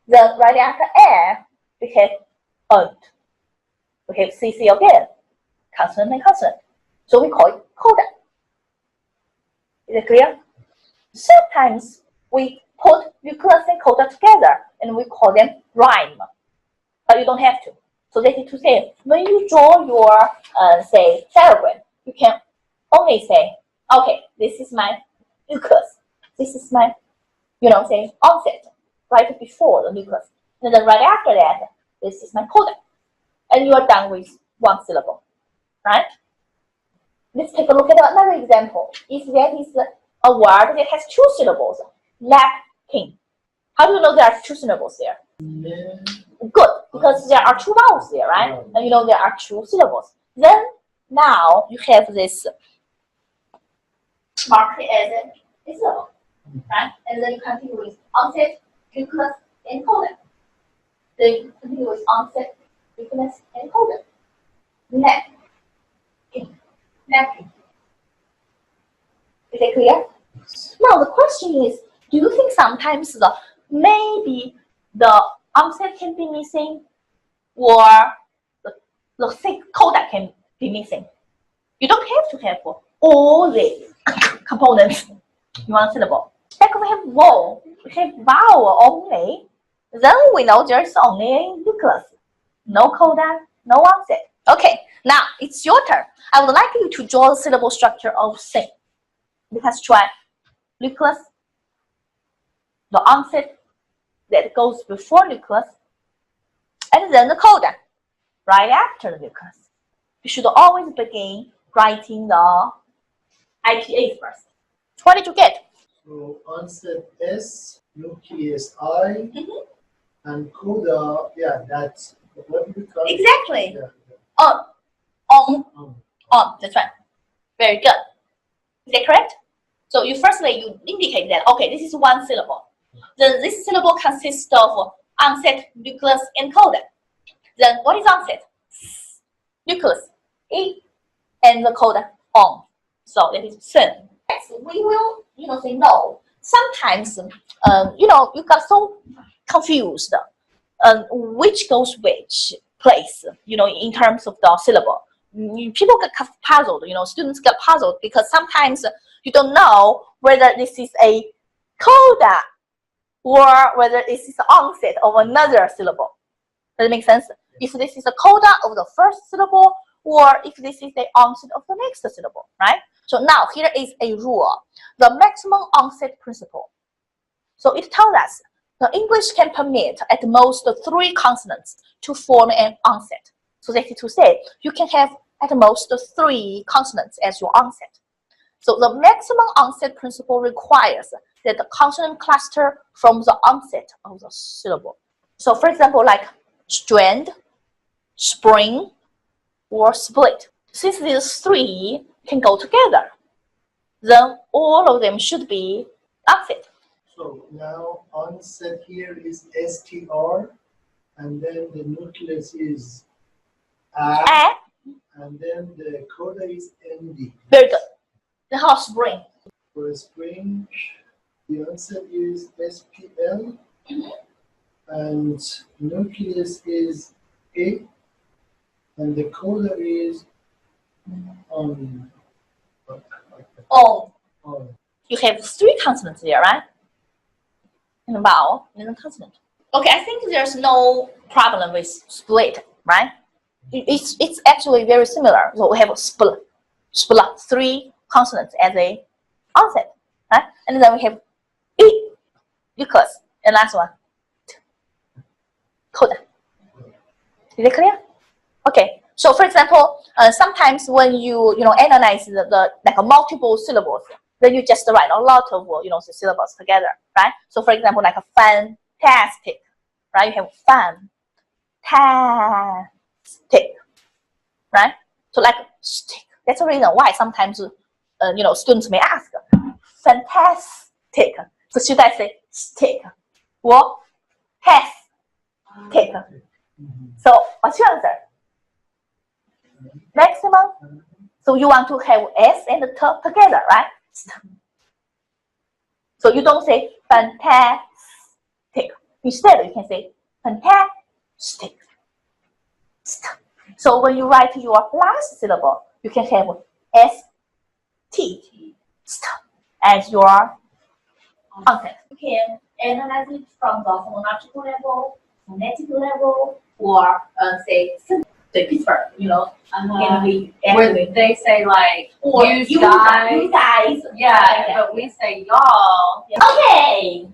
Then right after a, we have and. We have CC again, consonant and consonant. So we call it codec. Is it clear? Sometimes we put nucleus and codec together and we call them rhyme, but you don't have to. So that is to say, when you draw your, say, paragraph, you can only say, okay, this is my nucleus. This is my, say, onset, right before the nucleus. And then right after that, this is my codec. And you are done with one syllable, right? take a look at another example. If that is a word that has two syllables, napkin. How do you know there are two syllables there? Good, because there are two vowels there, right? And you know there are two syllables. Then now you have this marked as a syllable, right? And then you continue with onset, nucleus, and colon. Then you continue with onset, nucleus, and colon. Napkin. Is it clear? Now the question is, do you think sometimes maybe the onset can be missing, or the thick coda can be missing? You don't have to have all the components in one syllable. Like we have vowel, we have vowel only. Then we know there's only a nucleus, no coda, no onset. Okay, now it's your turn. I would like you to draw the syllable structure of sing. Let's try nucleus, the onset that goes before nucleus, and then the coda right after the nucleus. You should always begin writing the IPA first. What did you get? So onset S, nucleus I, and coda, yeah, that's what we call it. Exactly. Yeah. On. That's right. Very good. Is that correct? So you firstly you indicate that okay, this is one syllable. Then this syllable consists of onset, nucleus, and coda. Then what is onset? Nucleus, E, and the coda on. So that is sin. Yes, we will say no. Sometimes you got so confused which goes which place in terms of the syllable. People get puzzled, students get puzzled because sometimes you don't know whether this is a coda or whether this is the onset of another syllable. Does it make sense? If this is a coda of the first syllable or if this is the onset of the next syllable, right? So now here is a rule, the maximum onset principle. So it tells us the English can permit at most 3 consonants to form an onset. So that is to say, you can have at most 3 consonants as your onset. So the maximum onset principle requires that the consonant cluster from the onset of the syllable. So for example, like strand, spring, or split. Since these 3 can go together, then all of them should be onset. So now onset here is STR, and then the nucleus is A, and then the coda is ND. Very good. Then how spring? For spring, the onset is SPL, and nucleus is A, and the coda is on. Oh, you have 3 consonants there, right? And a vowel and a consonant. Okay, I think there's no problem with split, right? It's actually very similar. So we have a split, 3 consonants as a onset, right? And then we have E, nucleus, and last one, coda. Is it clear? Okay. So for example, sometimes when you analyze the like multiple syllables, then you just write a lot of the syllables together, right? So for example, like a fantastic, right? You have fantastic, right? So like stick. That's the reason why sometimes students may ask fantastic. So should I say stick or tastic? So what's your answer? Maximum. So you want to have S and T together, right? So you don't say fantastic. Instead, you can say fantastic. So when you write your last syllable, you can have ST as your onset. You can analyze it from the phonological level, phonetic level, or say Pittsburgh, When they say like or you guys, yeah, but we say y'all. Okay.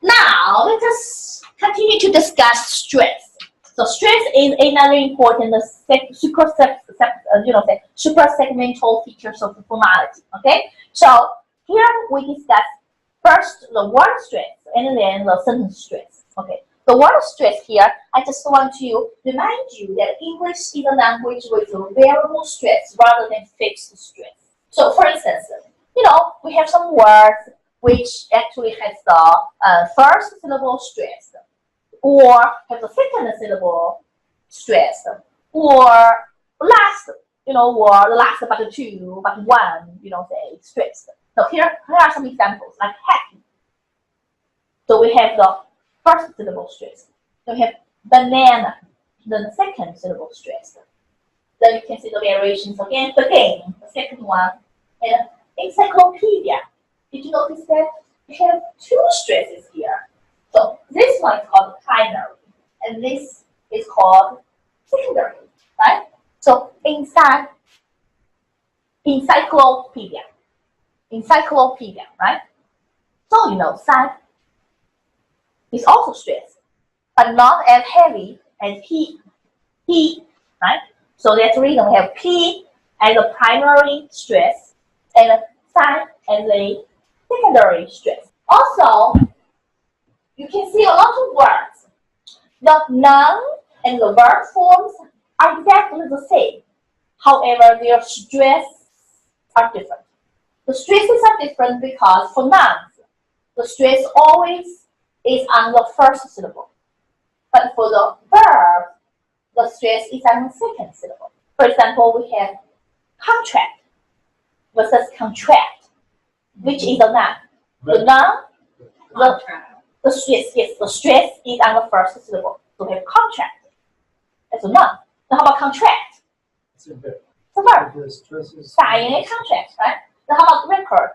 Now let us continue to discuss stress. So stress is another important super segmental features of formality. Okay, so here we discuss first the word stress and then the sentence stress. Okay, the word stress here, I just want to remind you that English is a language with variable stress rather than fixed stress. So for instance, we have some words which actually has the first syllable stress, or have the second syllable stress, or last, or last but two, but one, say stressed. So here are some examples, like happy. So we have the first syllable stress. Then we have banana, then the second syllable stress. Then you can see the variations again, the second one, and encyclopedia. Did you notice that we have two stresses here? So this one is called primary, and this is called secondary, right? So encyclopedia, right? So side is also stress, but not as heavy as P, right? So that's the reason we have P as a primary stress and side as a secondary stress. Also, you can see a lot of words. The noun and the verb forms are exactly the same. However, their stress are different. The stresses are different because for nouns, the stress always is on the first syllable. But for the verb, the stress is on the second syllable. For example, we have contract versus contract, which is a noun. The noun, the stress is on the first syllable. So we have contract as a noun. Now how about contract? It's a verb. It's a verb. The stress is Sign a contract, right? Now how about record?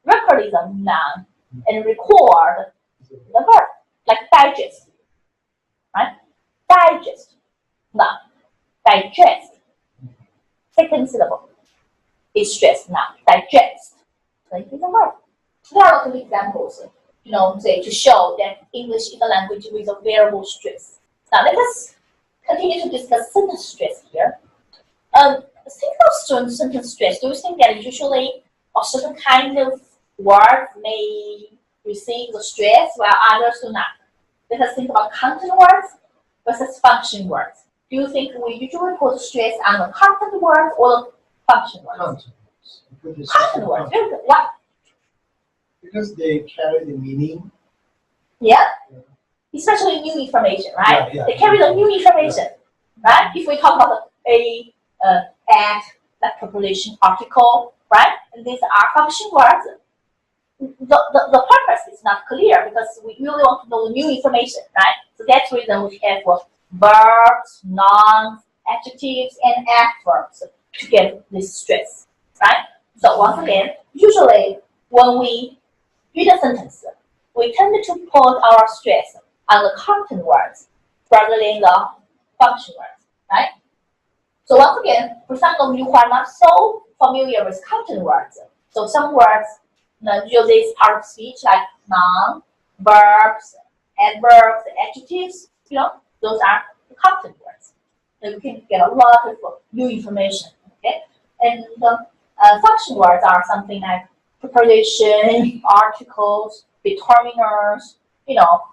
Record is a noun, and record the verb, like digest, right? Digest, noun. Digest, second syllable is stress, noun. Digest, so it is a verb. There are a lot of examples, say to show that English is a language with a variable stress. Now let us continue to discuss sentence stress here. Think of sentence stress. Do you think that usually a certain kind of words may receive the stress while others do not? Let us think about content words versus function words. Do you think we usually put stress on the content words or the function words? Content words. Very good. Why? Because they carry the meaning. Yeah. Especially new information, right? Yeah. They carry the new information, right? If we talk about a ad, like population article, right? And these are function words. The purpose is not clear because we really want to know the new information, right? So that's the reason we have verbs, nouns, adjectives, and adverbs to get this stress, right? So once again, usually when we read a sentence, we tend to put our stress on the content words rather than the function words, right? So once again, for some of you who are not so familiar with content words, so some words use this part of speech like noun, verbs, adverbs, adjectives, those are the content words. So you can get a lot of new information, okay? And function words are something like preposition, articles, determiners,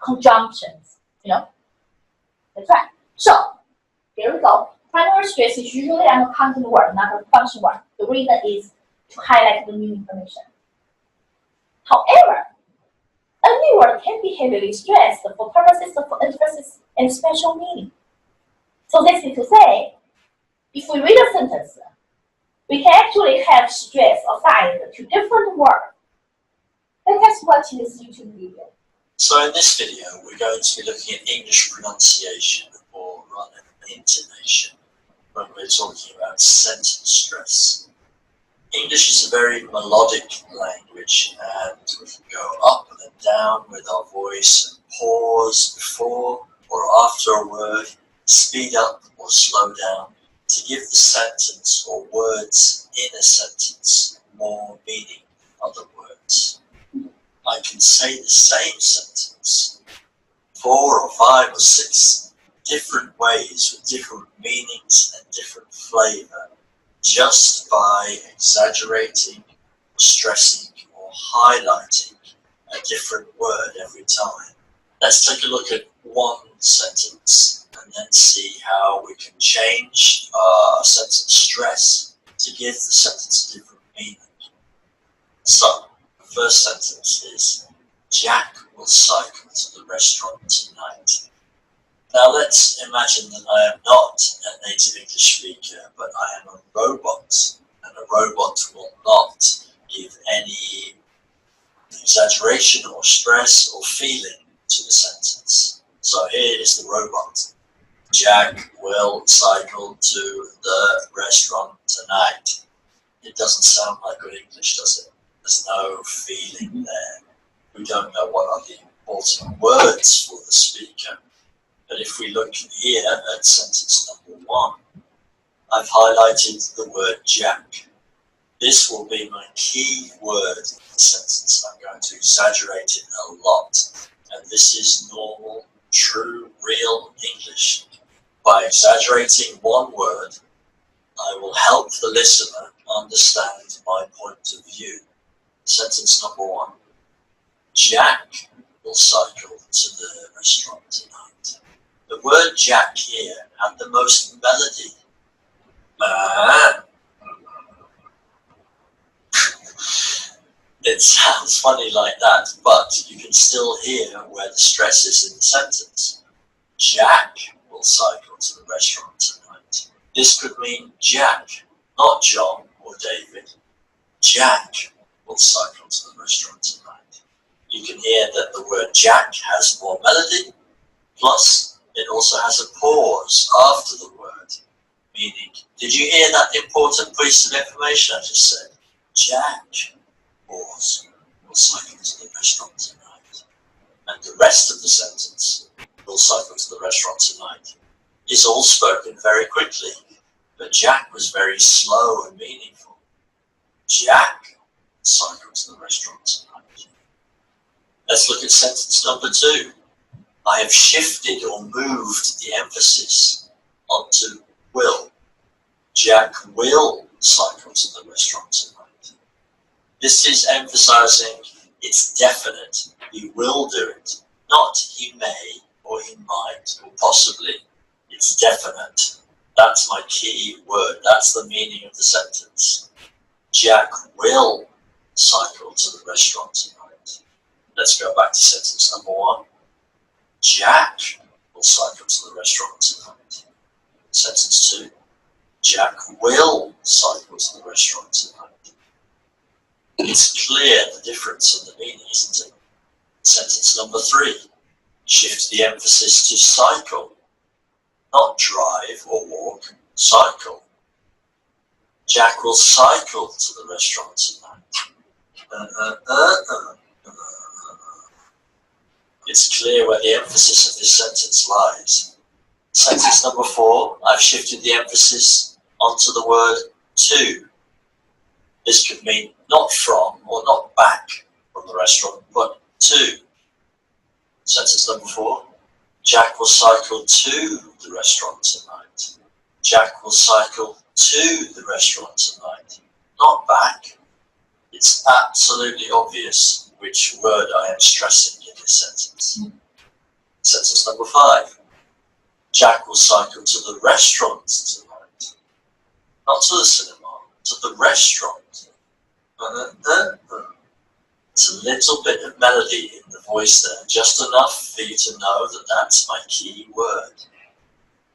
conjunctions, That's right. So here we go. Primary stress is usually on a content word, not a function word. The reason is to highlight the new information. However, a new word can be heavily stressed for purposes of emphasis and special meaning. So this is to say, if we read a sentence, we can actually have stress assigned to different words. Let us watch this YouTube video. So in this video, we're going to be looking at English pronunciation, or rather intonation, when we're talking about sentence stress. English is a very melodic language, and we can go up and down with our voice and pause before or after a word, speed up or slow down to give the sentence or words in a sentence more meaning than other words. I can say the same sentence 4 or 5 or 6 different ways with different meanings and different flavor just by exaggerating, stressing, or highlighting a different word every time. Let's take a look at one sentence and then see how we can change our sentence stress to give the sentence a different meaning. So, the first sentence is, Jack will cycle to the restaurant tonight. Now let's imagine that I am not a native English speaker, but I am a robot, and a robot will not give any exaggeration or stress or feeling to the sentence. So here is the robot. Jack will cycle to the restaurant tonight. It doesn't sound like good English, does it? There's no feeling there. We don't know what are the important words for the speaker. But if we look here at sentence number 1, I've highlighted the word Jack. This will be my key word in the sentence. I'm going to exaggerate it a lot. And this is normal, true, real English. By exaggerating one word, I will help the listener understand my point of view. Sentence number 1. Jack will cycle to the restaurant tonight. The word Jack here had the most melody. It sounds funny like that, but you can still hear where the stress is in the sentence. Jack will cycle to the restaurant tonight. This could mean Jack, not John or David. Jack will cycle to the restaurant tonight. You can hear that the word Jack has more melody, plus it also has a pause after the word, meaning, did you hear that important piece of information I just said? Jack, pause, will cycle to the restaurant tonight. And the rest of the sentence, will cycle to the restaurant tonight, is all spoken very quickly, but Jack was very slow and meaningful. Jack will cycle to the restaurant tonight. Let's look at sentence number 2. I have shifted or moved the emphasis onto will. Jack will cycle to the restaurant tonight. This is emphasizing it's definite. He will do it. Not he may or he might or possibly. It's definite. That's my key word. That's the meaning of the sentence. Jack will cycle to the restaurant tonight. Let's go back to sentence number 1. Jack will cycle to the restaurant tonight. Sentence 2. Jack will cycle to the restaurant tonight. It's clear the difference in the meaning, isn't it? Sentence number 3. Shift the emphasis to cycle, not drive or walk, cycle. Jack will cycle to the restaurant tonight. It's clear where the emphasis of this sentence lies. Sentence number 4, I've shifted the emphasis onto the word to. This could mean not from or not back from the restaurant, but to. Sentence number 4, Jack will cycle to the restaurant tonight. Jack will cycle to the restaurant tonight, not back. It's absolutely obvious which word I am stressing in this sentence. Sentence number 5, Jack will cycle to the restaurant tonight. Not to the cinema, to the restaurant. There's a little bit of melody in the voice there, just enough for you to know that that's my key word.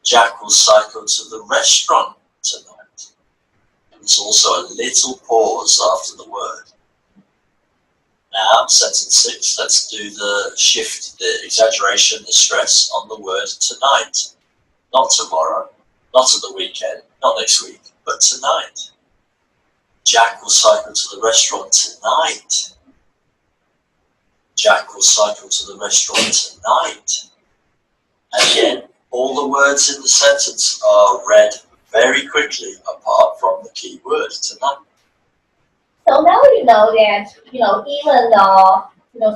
Jack will cycle to the restaurant tonight. There's also a little pause after the word. Now, sentence 6, let's do the shift, the exaggeration, the stress on the word tonight. Not tomorrow, not at the weekend, not next week, but tonight. Jack will cycle to the restaurant tonight. Jack will cycle to the restaurant tonight. Again, all the words in the sentence are read very quickly, apart from the key word tonight. So now you know that, even,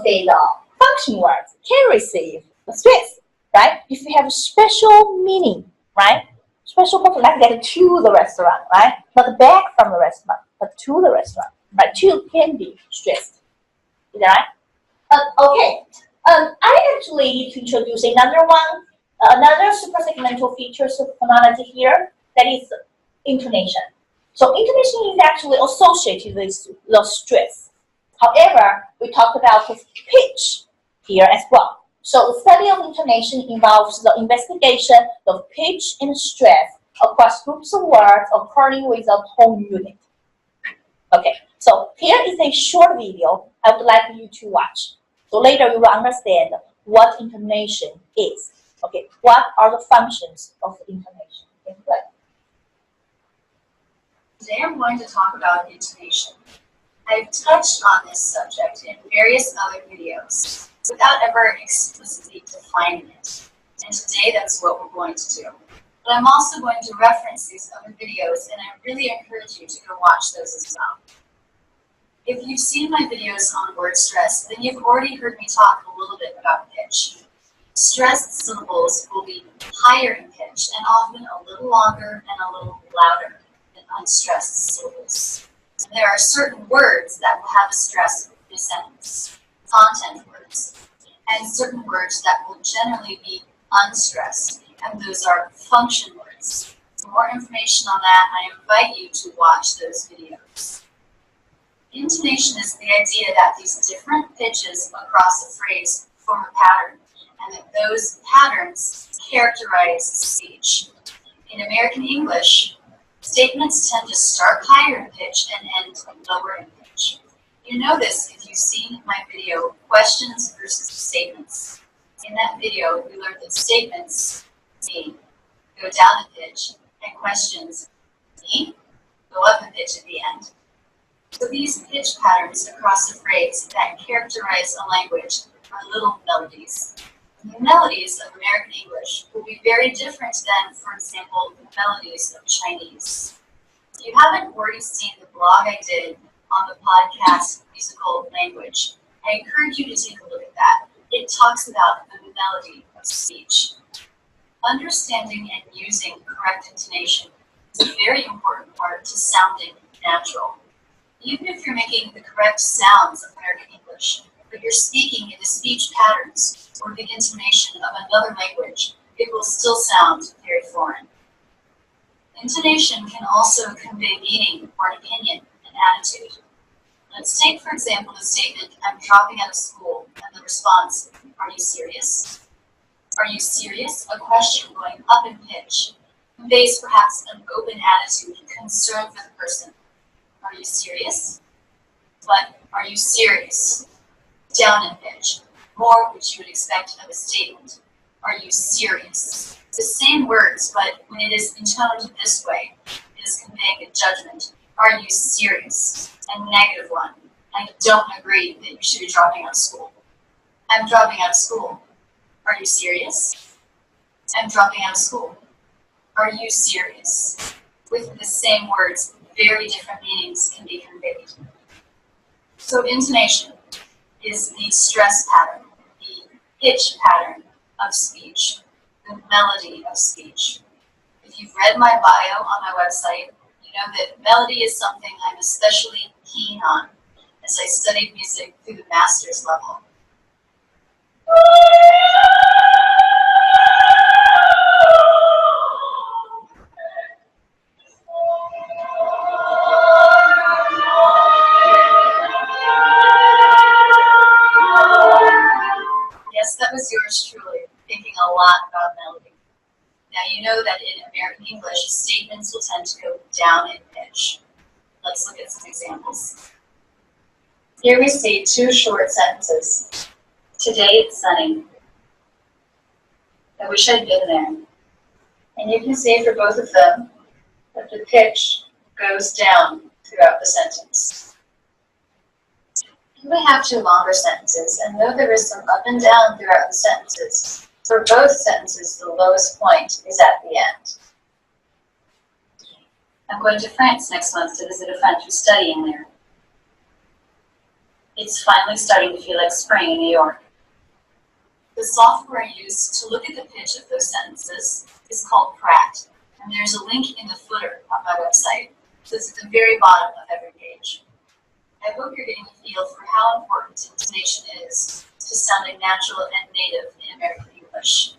say the function words can receive the stress, right? If you have a special meaning, right? Special purpose, like get to the restaurant, right? Not back from the restaurant, but to the restaurant, right? To can be stressed. Is that right? Okay. I actually need to introduce another one, another super segmental feature functionality here, that is intonation. So intonation is actually associated with the stress. However, we talked about pitch here as well. So the study of intonation involves the investigation of pitch and stress across groups of words occurring with a tone unit. Okay, so here is a short video I would like you to watch. So later you will understand what intonation is. Okay, what are the functions of intonation? Okay, good. Today I'm going to talk about intonation. I've touched on this subject in various other videos without ever explicitly defining it. And today that's what we're going to do. But I'm also going to reference these other videos, and I really encourage you to go watch those as well. If you've seen my videos on word stress, then you've already heard me talk a little bit about pitch. Stressed syllables will be higher in pitch and often a little longer and a little louder than unstressed syllables. There are certain words that will have a stress in a sentence, content words, and certain words that will generally be unstressed, and those are function words. For more information on that, I invite you to watch those videos. Intonation is the idea that these different pitches across a phrase form a pattern, and that those patterns characterize speech. In American English, statements tend to start higher in pitch and end lower in pitch. You know this if you've seen my video, Questions versus Statements. In that video, we learned that statements, me, go down in pitch, and questions, me, go up in pitch at the end. So these pitch patterns across a phrase that characterize a language are little melodies. The melodies of American English will be very different than, for example, the melodies of Chinese. If you haven't already seen the blog I did on the podcast Musical Language, I encourage you to take a look at that. It talks about the melody of speech. Understanding and using correct intonation is a very important part to sounding natural. Even if you're making the correct sounds of American English, but you're speaking in the speech patterns or the intonation of another language, it will still sound very foreign. Intonation can also convey meaning or an opinion, an attitude. Let's take, for example, the statement, "I'm dropping out of school," and the response, "Are you serious?" "Are you serious?" A question going up in pitch conveys perhaps an open attitude, concern for the person. "Are you serious?" But "Are you serious?" Down in pitch, more which you would expect of a statement. "Are you serious?" The same words, but when it is intoned this way, it is conveying a judgment. "Are you serious?" A negative one. "I don't agree that you should be dropping out of school." "I'm dropping out of school." "Are you serious?" "I'm dropping out of school." "Are you serious?" With the same words, very different meanings can be conveyed. So intonation is the stress pattern, the pitch pattern of speech, the melody of speech. If you've read my bio on my website, you know that melody is something I'm especially keen on as I studied music through the master's level. Yes, that was yours truly, thinking a lot about melody. Now you know that in American English, statements will tend to go down in pitch. Let's look at some examples. Here we see two short sentences. "Today it's sunny." I wish I'd been there. And you can see for both of them that the pitch goes down throughout the sentence. We have two longer sentences, and though there is some up and down throughout the sentences, for both sentences the lowest point is at the end. I'm going to France next month to visit a friend who's studying there. It's finally starting to feel like spring in New York. The software used to look at the pitch of those sentences is called Pratt, and there's a link in the footer on my website. So it's at the very bottom of every page. I hope you're getting a feel for how important intonation is to sounding natural and native in American English.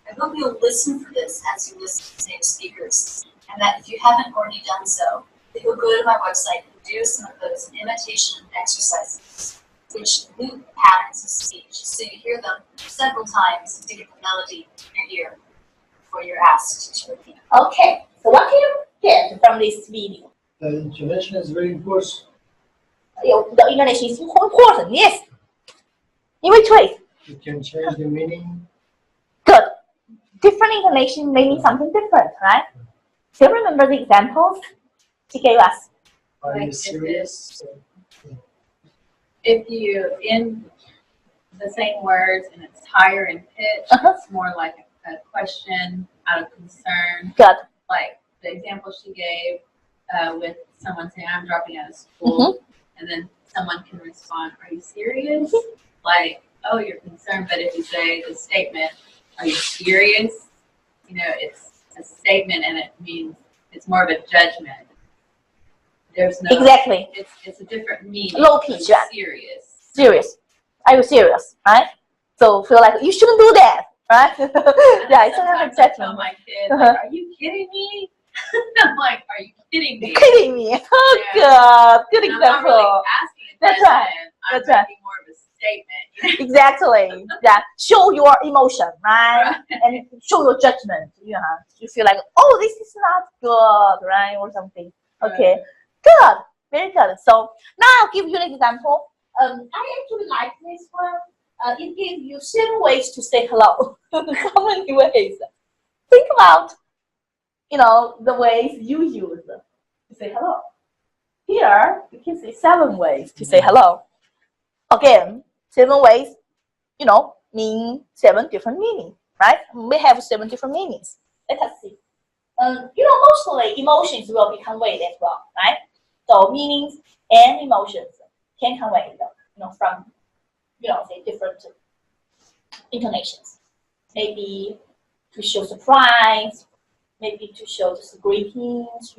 I hope you'll listen for this as you listen to native speakers, and that if you haven't already done so, that you'll go to my website and do some of those imitation exercises, which loop patterns of speech, so you hear them several times to get the melody in your ear before you're asked to repeat. Okay, so what can you get from this video? The intonation is very important. The intonation is important, yes. In which way? It can change the meaning. Good. Different intonation may mean something different, right? Do you remember the examples she gave us? Are you Like serious? If you in the same words and it's higher in pitch, it's more like a question out of concern. Good. Like the example she gave with someone saying, "I'm dropping out of school," and then someone can respond, "Are you serious?" Like, "Oh, you're concerned." But if you say the statement, "Are you serious?" You know, it's a statement and it means it's more of a judgment. There's no Exactly. It's a different meaning. Low pitch, than right? Serious. Serious. Are you serious? Right? So feel like you shouldn't do that, right? Yeah, it's kind of a Sometimes I tell judgment. my kids, like, "Are you kidding me?" I'm like, "Are you kidding me?" You're kidding me. Oh, Yeah. good. Good And I'm not really example. asking a That's question. right. I'm That's right. making more of a statement. Exactly. Yeah. Show your emotion, right? Right. And show your judgment. Yeah. You feel like, oh, this is not good, right? Or something. Okay. Good. Very good. So now I'll give you an example. I actually like this one. It gives you 7 ways to say hello. How many ways? Think about, the ways you use to say hello. Here, you can say 7 ways to say hello. Again, 7 ways, mean 7 different meanings, right? We have 7 different meanings. Let us see. Mostly emotions will be conveyed as well, right? So meanings and emotions can convey, from, say different intonations. Maybe to show surprise, maybe to show just greetings,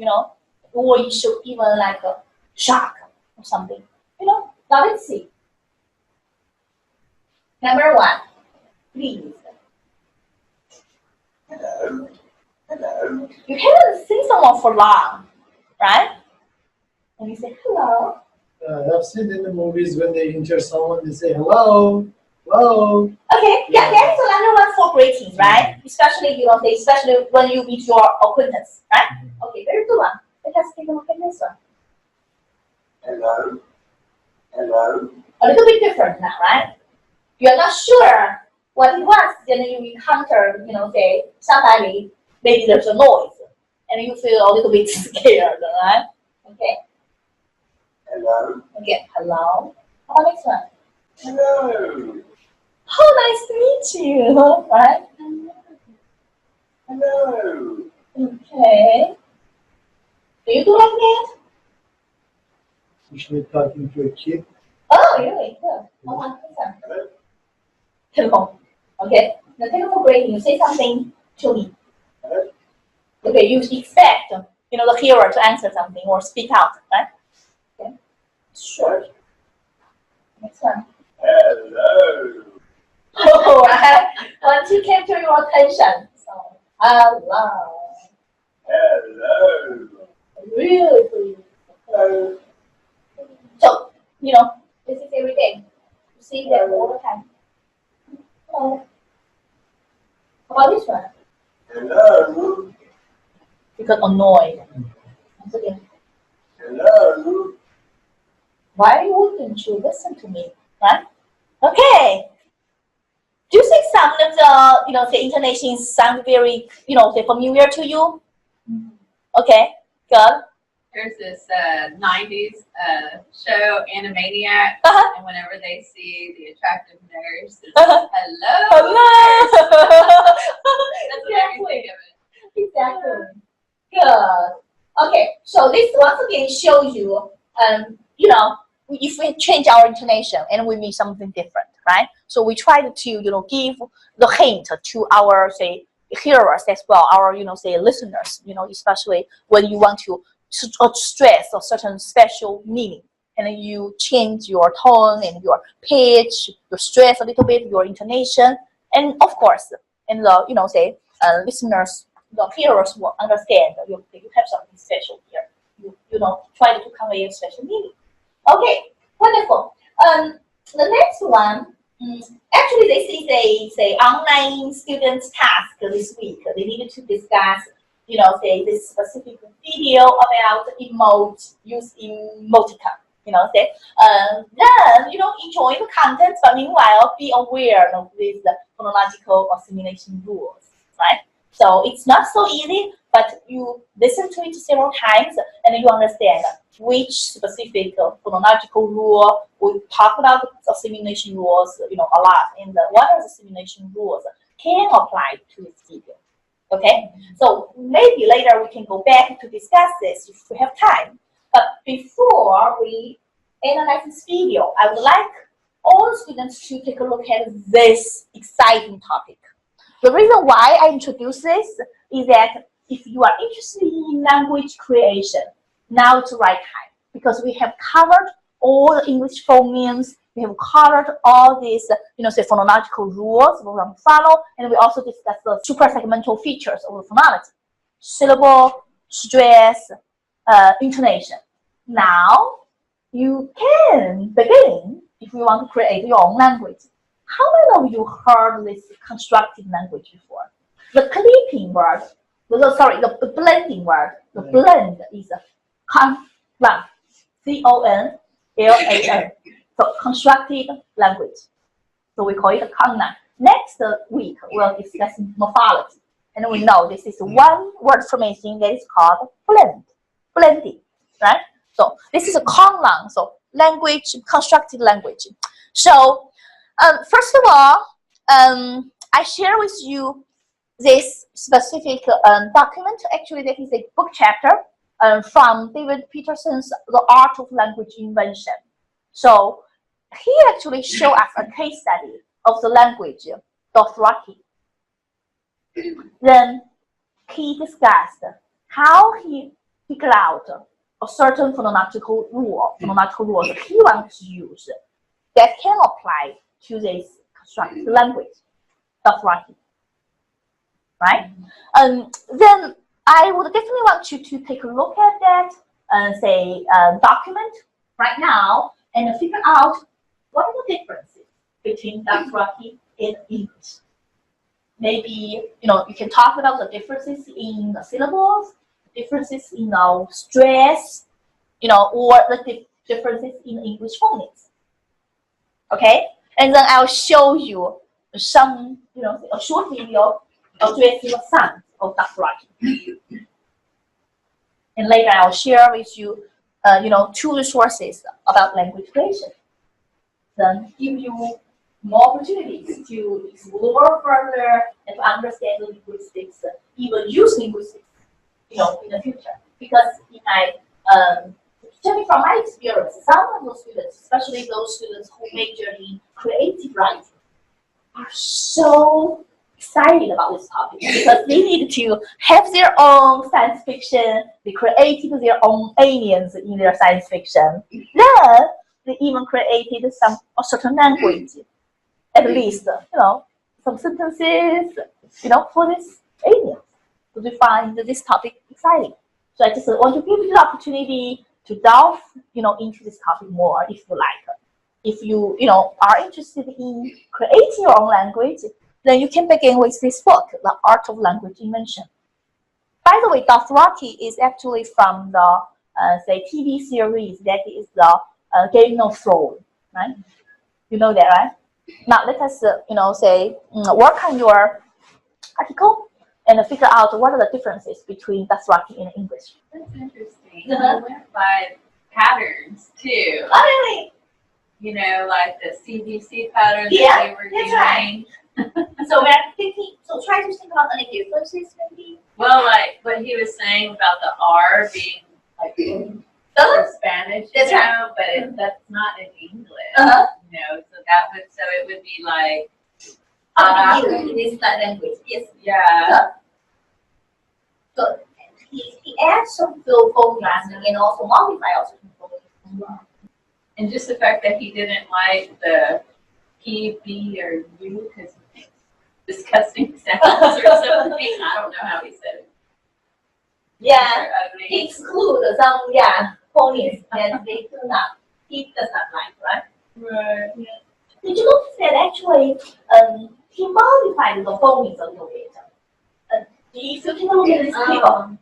or you show even like a shock or something. Now let's see. Number 1, please. Hello. Hello. You haven't seen someone for long, right? And you say hello. I've seen in the movies when they enter someone, they say hello. Hello. Okay, yeah, that's another one for greetings, right? Especially, especially when you meet your acquaintance, right? Okay, very good one. Let us take a look at this one. Hello. Hello. A little bit different now, right? You're not sure what he wants, then you encounter, say somebody, maybe there's a noise, and you feel a little bit scared, right? Okay. Hello. Okay, hello. How about next one? Hello. Oh, nice to meet you, right? Hello. Okay. Do you do like that? Usually talking to a kid. Oh, really? Good. How about this one? Hello. Okay. Now take a look great. You say something to me. Okay, you expect, the hearer to answer something or speak out, right? Okay. Sure. Next one. Hello. Oh, right. Once you capture your attention. So, hello. Hello. Really please. Hello. So, this is every day. You see them all the time. Hello. How about this one? Hello. You got annoyed. Once again. Hello. Why wouldn't you listen to me? Right? Okay. Do you think some of the, say intonations sound very, say familiar to you? Okay, good. There's this 90s show, Animaniacs, Uh-huh. and whenever they see the attractive nurse, it's Uh-huh. hello. Hello. That's what I think of it. Exactly. Good. Okay, so this once again shows you, if we change our intonation and we mean something different, right? So we try to give the hint to our say hearers as well, our say listeners, especially when you want to stress a certain special meaning, and you change your tone and your pitch, your stress a little bit, your intonation, and of course, and the say listeners, the hearers will understand that you have something special here. You try to convey a special meaning. Okay, wonderful. The next one, actually, this is a say online students task this week. They needed to discuss, say this specific video about use emoticon. Say, then enjoy the content, but meanwhile be aware of these phonological assimilation rules, right? So it's not so easy, but you listen to it several times and you understand which specific phonological rule. We talk about the assimilation rules, a lot, and what are the assimilation rules can apply to this video. Okay, so maybe later we can go back to discuss this if we have time. But before we analyze this video, I would like all students to take a look at this exciting topic. The reason why I introduce this is that if you are interested in language creation, now it's the right time, because we have covered all the English phonemes, we have covered all these, say phonological rules we want to follow, and we also discussed the suprasegmental features of the phonology: syllable, stress, intonation. Now you can begin if you want to create your own language. How many of you heard this constructed language before? The clipping word, the blending word, the blend is conlan, C-O-N-L-A-N. So constructed language. So we call it conlan. Next week we'll discuss morphology, and we know this is one word formation that is called blending, right? So this is a conlan, so language, constructed language. So first of all, I share with you this specific document. Actually, that is a book chapter from David Peterson's The Art of Language Invention. So he actually showed us a case study of the language Dothraki. Then he discussed how he figured out a certain phonological rule that he wants to use that can apply to this constructed language, Dothraki, right? Then I would definitely want you to take a look at that, document right now and figure out what are the differences between Dothraki and English. Maybe you can talk about the differences in the syllables, differences in stress, or the differences in English phonemes. Okay, and then I'll show you some, a short video addressing the sounds of Dothraki. And later I'll share with you, 2 resources about language creation. Then give you more opportunities to explore further and to understand linguistics, even use linguistics, in the future. Because judging from my experience, some of those students, especially those students who major in creative writing, are so excited about this topic because they need to have their own science fiction, they created their own aliens in their science fiction. Then they even created a certain language, at least, some sentences, for this aliens. So they find this topic exciting. So I just want to give you the opportunity to delve, into this topic more if you like. If you, are interested in creating your own language, then you can begin with this book, The Art of Language Invention. By the way, Dothraki is actually from the, TV series that is the Game of Thrones, right? You know that, right? Now let us, work on your article and figure out what are the differences between Dothraki and English. That's interesting. You went by patterns too. Oh, really? Like the CBC pattern Yeah, that they were that's doing. right. So we're thinking. So try to think about any differences, maybe. Well, like what he was saying about the R being like for Spanish, you That's right. know, but that's not in English. Uh-huh. You know, so it would be like, In this language, yes. yeah. So he adds some phone grasping and also modify also phone. And just the fact that he didn't like the he, be, or you, because disgusting sounds or something. I don't know how he said it. Yeah, They're ugly. he exclude some ponies that they do not, he does not like, right? Right. Did you notice that actually he modified the ponies a little bit? If you take a look at this table,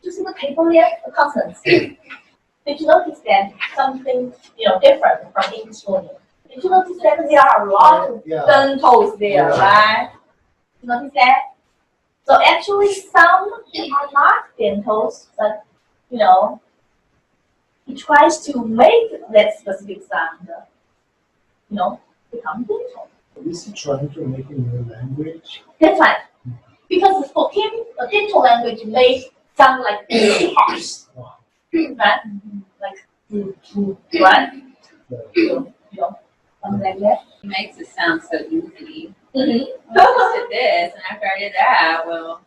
you see the table there, the consonants. Did you notice that something different from English phoneme? Did you notice that there are a lot of dentals there, right? You notice that? So actually some are not dentals, but he tries to make that specific sound, become dental. Is he trying to make a new language? That's right. Because for him, a dental language may sound like harsh, right? Like, right? Something like that. He makes it sound so easy. Mm-hmm. I just did this, and after I did that, well.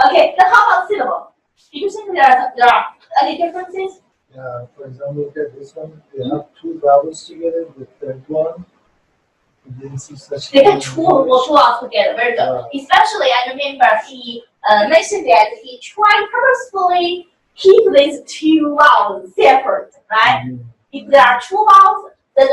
Okay, then how about syllable? Do you think there are any differences? Yeah, for example, look at this one. They have two vowels together. The third one, you didn't see such They thing can in two English. vowels together, very good. Especially, I remember he mentioned that he tried purposefully keep these two vowels separate, right? Mhm. If there are two vowels, then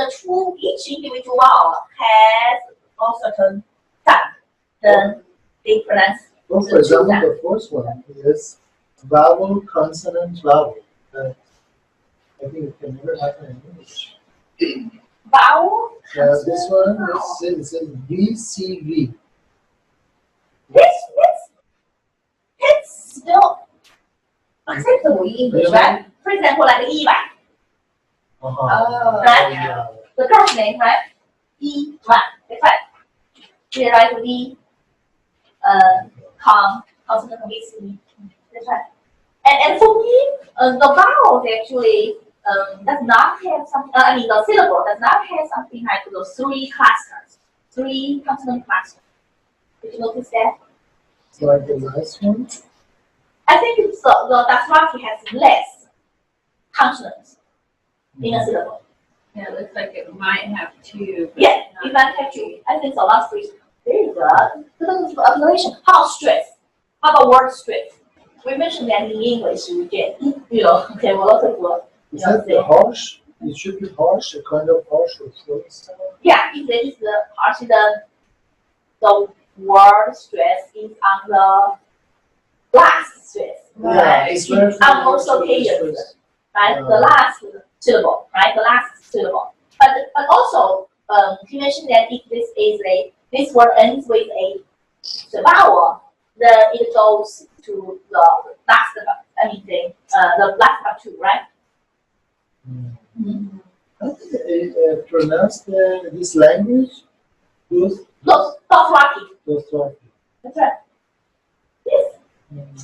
each individual vowel has a certain sound. Then they pronounce. Well, for example, the first one is vowel, consonant, vowel. I think it can never happen in English. Vowel. This one it says VCV. It's still acceptable in English, right? For example, like Eva, Oh, right? Yeah. The girl's name, right? Eva, that's right. We write V, consonant V, C. That's right. And for me, the vowels actually does not have some. The syllable does not have something like those three clusters, three consonant clusters. Did you notice that? Like the last one. I think it's the Dothraki has less consonants in a syllable. yeah, it looks like it might have two. but Yeah, not if I catch you, I think so. Last three. Very good. Good observation. How about stress? How about word stress? We mentioned that in English we get, okay, well, lots of words. Is that the harsh? It should be harsh, a kind of harsh or short sound. Yeah, if there is actually the word stress is on the last stress. Yeah, it's very On most occasions, right? The last syllable, right? The last syllable. But also, he mentioned that if this word ends with a vowel, then it goes to the last, the last part two, right? Mm. How do they pronounce this language? Dothraki. Dothraki. That's right. Yes.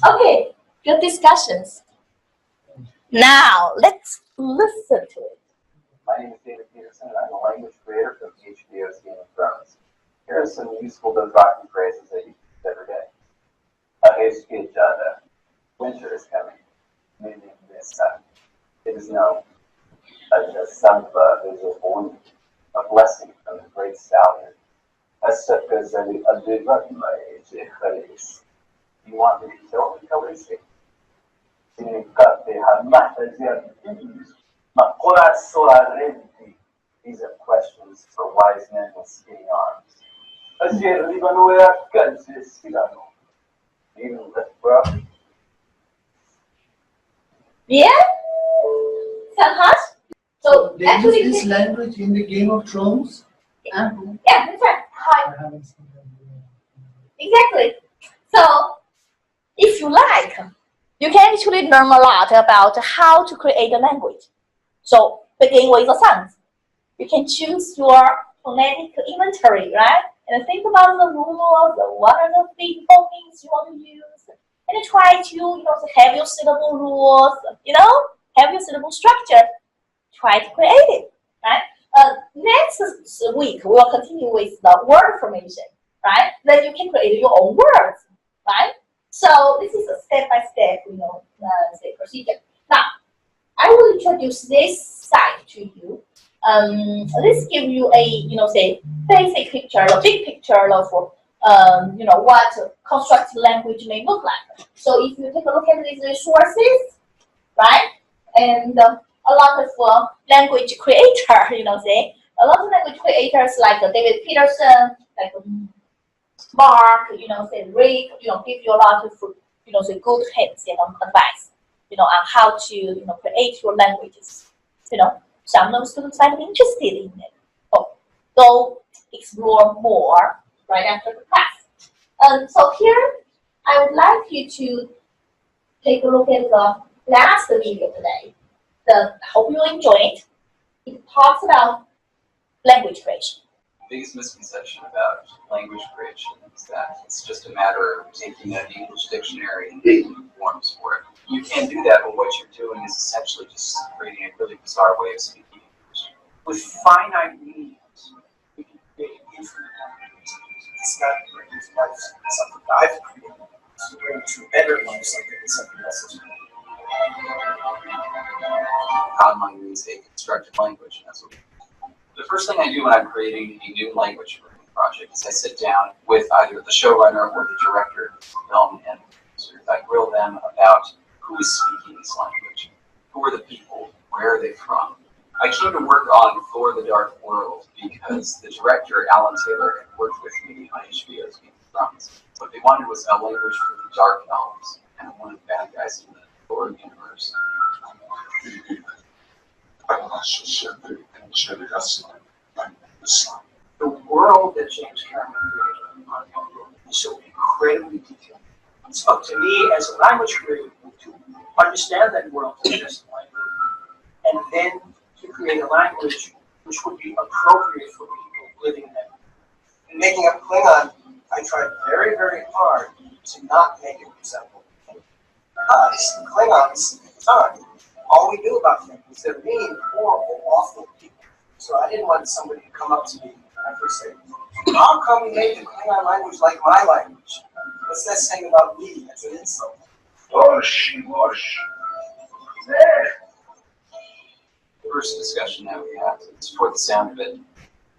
Okay. Good discussions. Now let's listen to it. My name is David Peterson, and I'm a language creator for HBO's Game of Thrones. Here are some useful Dothraki phrases that you use every day. Aheshkejada. Winter is coming. Meaning this time. It is known. Ajasampa is a warning, a blessing from the great stallion. Asakazali adivatma ejechalis. You want me to kill the Khaleesi? These are questions for wise men with skinny arms. Even the brook. Yeah? Sound harsh? So They actually, use this language in the Game of Thrones. yeah, that's right. I haven't seen them do that. Exactly. So, if you like, you can actually learn a lot about how to create a language. So, begin with the sounds. You can choose your phonetic inventory, right? And think about the rules, what are the big phonemes you want to use, and try to, have your syllable rules, have your syllable structure. Try to create it, right? Next week, we'll continue with the word formation, right? Then you can create your own words, right? So this is a step-by-step, say procedure. Now, I will introduce this site to you. This gives you a, say basic picture, a big picture of, what constructed language may look like. So if you take a look at these resources, right, and a lot of language creators, say a lot of language creators like David Peterson, like Mark, say Rick, give you a lot of, say good hints and advice, on how to, create your languages. Some of the students might be interested in it. Oh, go explore more right after the class. So here, I would like you to take a look at the last video today. I hope you enjoy it. It talks about language creation. The biggest misconception about language creation is that it's just a matter of taking an English dictionary and making forms for it. You can do that, but what you're doing is essentially just creating a really bizarre way of speaking English. With finite means, we can create infinite languages. It's not bringing to life something that I've created, to bring to better life something that somebody else has created. Online means a constructed language. That's what the first thing I do when I'm creating a new language learning project is I sit down with either the showrunner or the director of the film and I grill them about who is speaking this language, who are the people, where are they from. I came to work on For the Dark World because the director, Alan Taylor, had worked with me on HBO's Game of Thrones. What they wanted was a language for the dark elves and one of the bad guys in the Thor universe. The world that James Cameron created on Outlook is so incredibly detailed. It's up to me as a language creator to understand that world to just language, and then to create a language which would be appropriate for people living there. In making up Klingon, I tried very, very hard to not make it resemble Klingon. Because Klingons at the time, all we knew about them was they're mean, horrible, awful people. So I didn't want somebody to come up to me and say, how come you made the Klingon language like my language? What's that saying about me? That's an insult. The first discussion that we had is for the sound of it.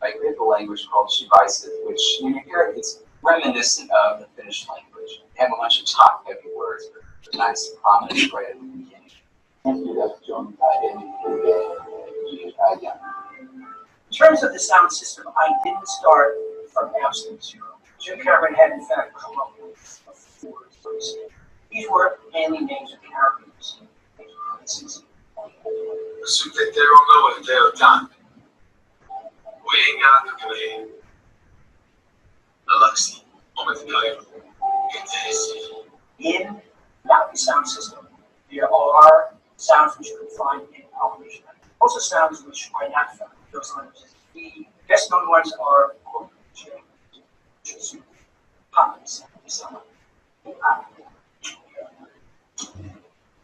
I created a language called Shivaisid, which when you hear it, it's reminiscent of the Finnish language. They have a bunch of top heavy words, but they're nice and prominent right at the beginning. In terms of the sound system, I didn't start from absolute zero. Jim Cameron had in fact come up with a 4 words. These were mainly names of characters. In the sound system, there are sounds which you can find in Polynesian. Also sounds which are not found in those languages. The best known ones are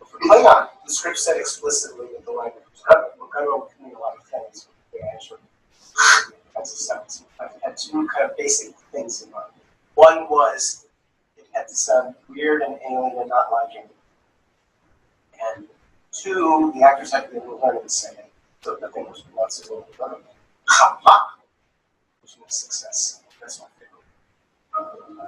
For Klingon, the script said explicitly that the language was covered. We're going to mean a lot of things. Actually, that's a sentence. I had 2 kind of basic things in mind. One was it had to sound weird and alien and not like him. And 2, the actors had to be able to learn to say it. So the thing was once able to learn it. Which was a success. That's my favorite.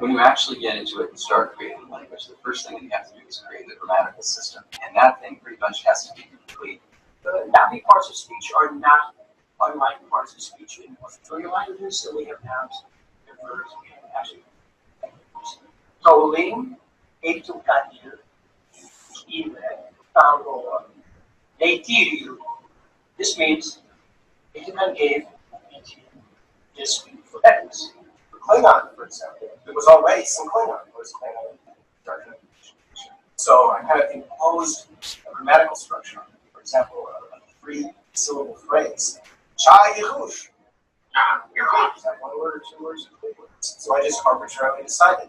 When you actually get into it and start creating a language, the first thing that you have to do is create the grammatical system. And that thing pretty much has to be complete. The nappy parts of speech are not unlike parts of speech in Australian languages, so we have nouns and verbs and actually. Toling, educative, this means Educan gave this week for X. For Klingon, for example, there was already some Klingon. There was Klingon. So I kind of imposed a grammatical structure. For example, a 3-syllable phrase. Cha Yehush. Is that 1 word or 2 words or 3 words? So I just arbitrarily decided.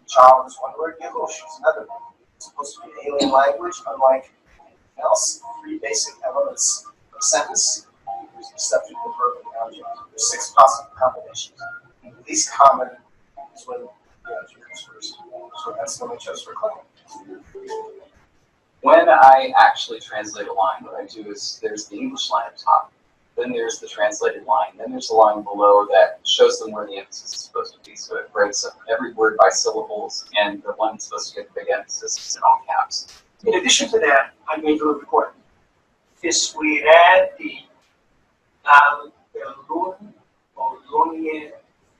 Cha was 1 word, Yehush is another one. supposed to be an alien language, unlike anything else. 3 basic elements of a sentence. There's the subject, the verb, and the object. There's 6 possible combinations. The least common is when the object comes first. So that's the one I chose for Klingon. When I actually translate a line, what I do is there's the English line up top, then there's the translated line, then there's a line below that shows them where the emphasis is supposed to be. So it breaks up every word by syllables, and the one that's supposed to get the big emphasis is in all caps. In addition to that, I'm going to report this we add the lun or lunye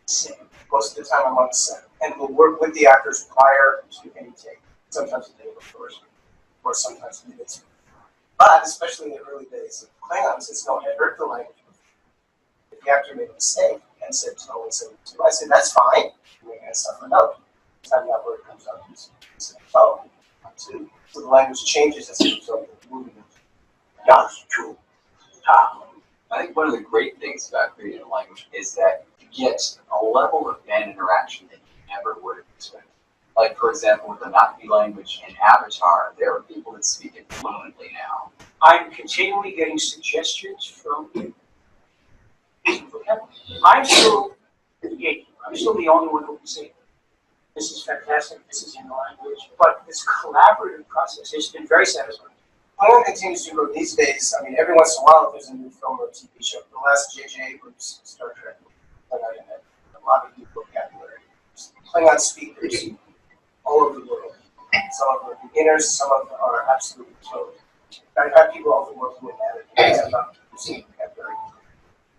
sing. Most of the time I'm on set. And we'll work with the actors prior to any take. Sometimes the day before, or sometimes in minutes. But especially in the early days of Klingon, since no one had heard the language before, if the actor made a mistake and said no instead of two, I said, that's fine. You're going to suffer no. Time that word comes out, you say, oh, two. So the language changes as a result of the movement. That's true. I think one of the great things about creating a language is that you get a level of fan interaction that you never would have expected. Like, for example, with the Nazi language in Avatar, there are people that speak it fluently now. I'm continually getting suggestions from you. I'm still the only one who can say, this is fantastic, this is in the language, but this collaborative process has been very satisfying. Klingon continues to grow these days. I mean, every once in a while there's a new film or TV show. The last J.J. Abrams Star Trek, Klingon had a lot of new vocabulary. Klingon speakers all over the world. Some of them are beginners, some of them are absolutely killed. I've had people all over the world who have added about vocabulary.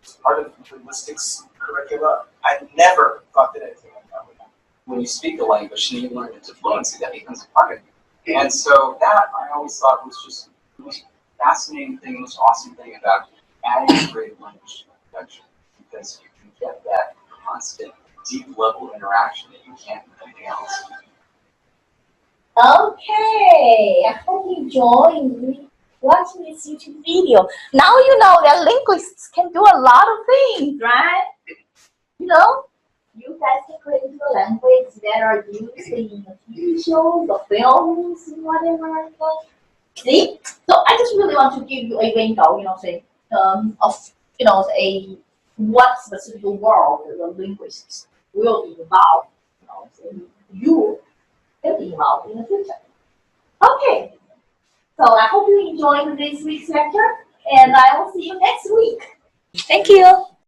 It's part of the linguistics curricula. I never thought that anything like that would happen. When you speak a language and you learn it to fluency, that becomes a part of you. And so that I always thought was just the most fascinating thing, the most awesome thing about adding a creative language to production, because you can get that constant, deep level of interaction that you can't with anything else. Okay, I hope you enjoyed watching this YouTube video. Now you know that linguists can do a lot of things, right? You know, you guys can create a language that are used in TV shows or films and whatever. See? So I just really want to give you a window, say, of, what specific world the linguists will involve, you will be involved in the future. Okay. So I hope you enjoyed this week's lecture, and I will see you next week. Thank you.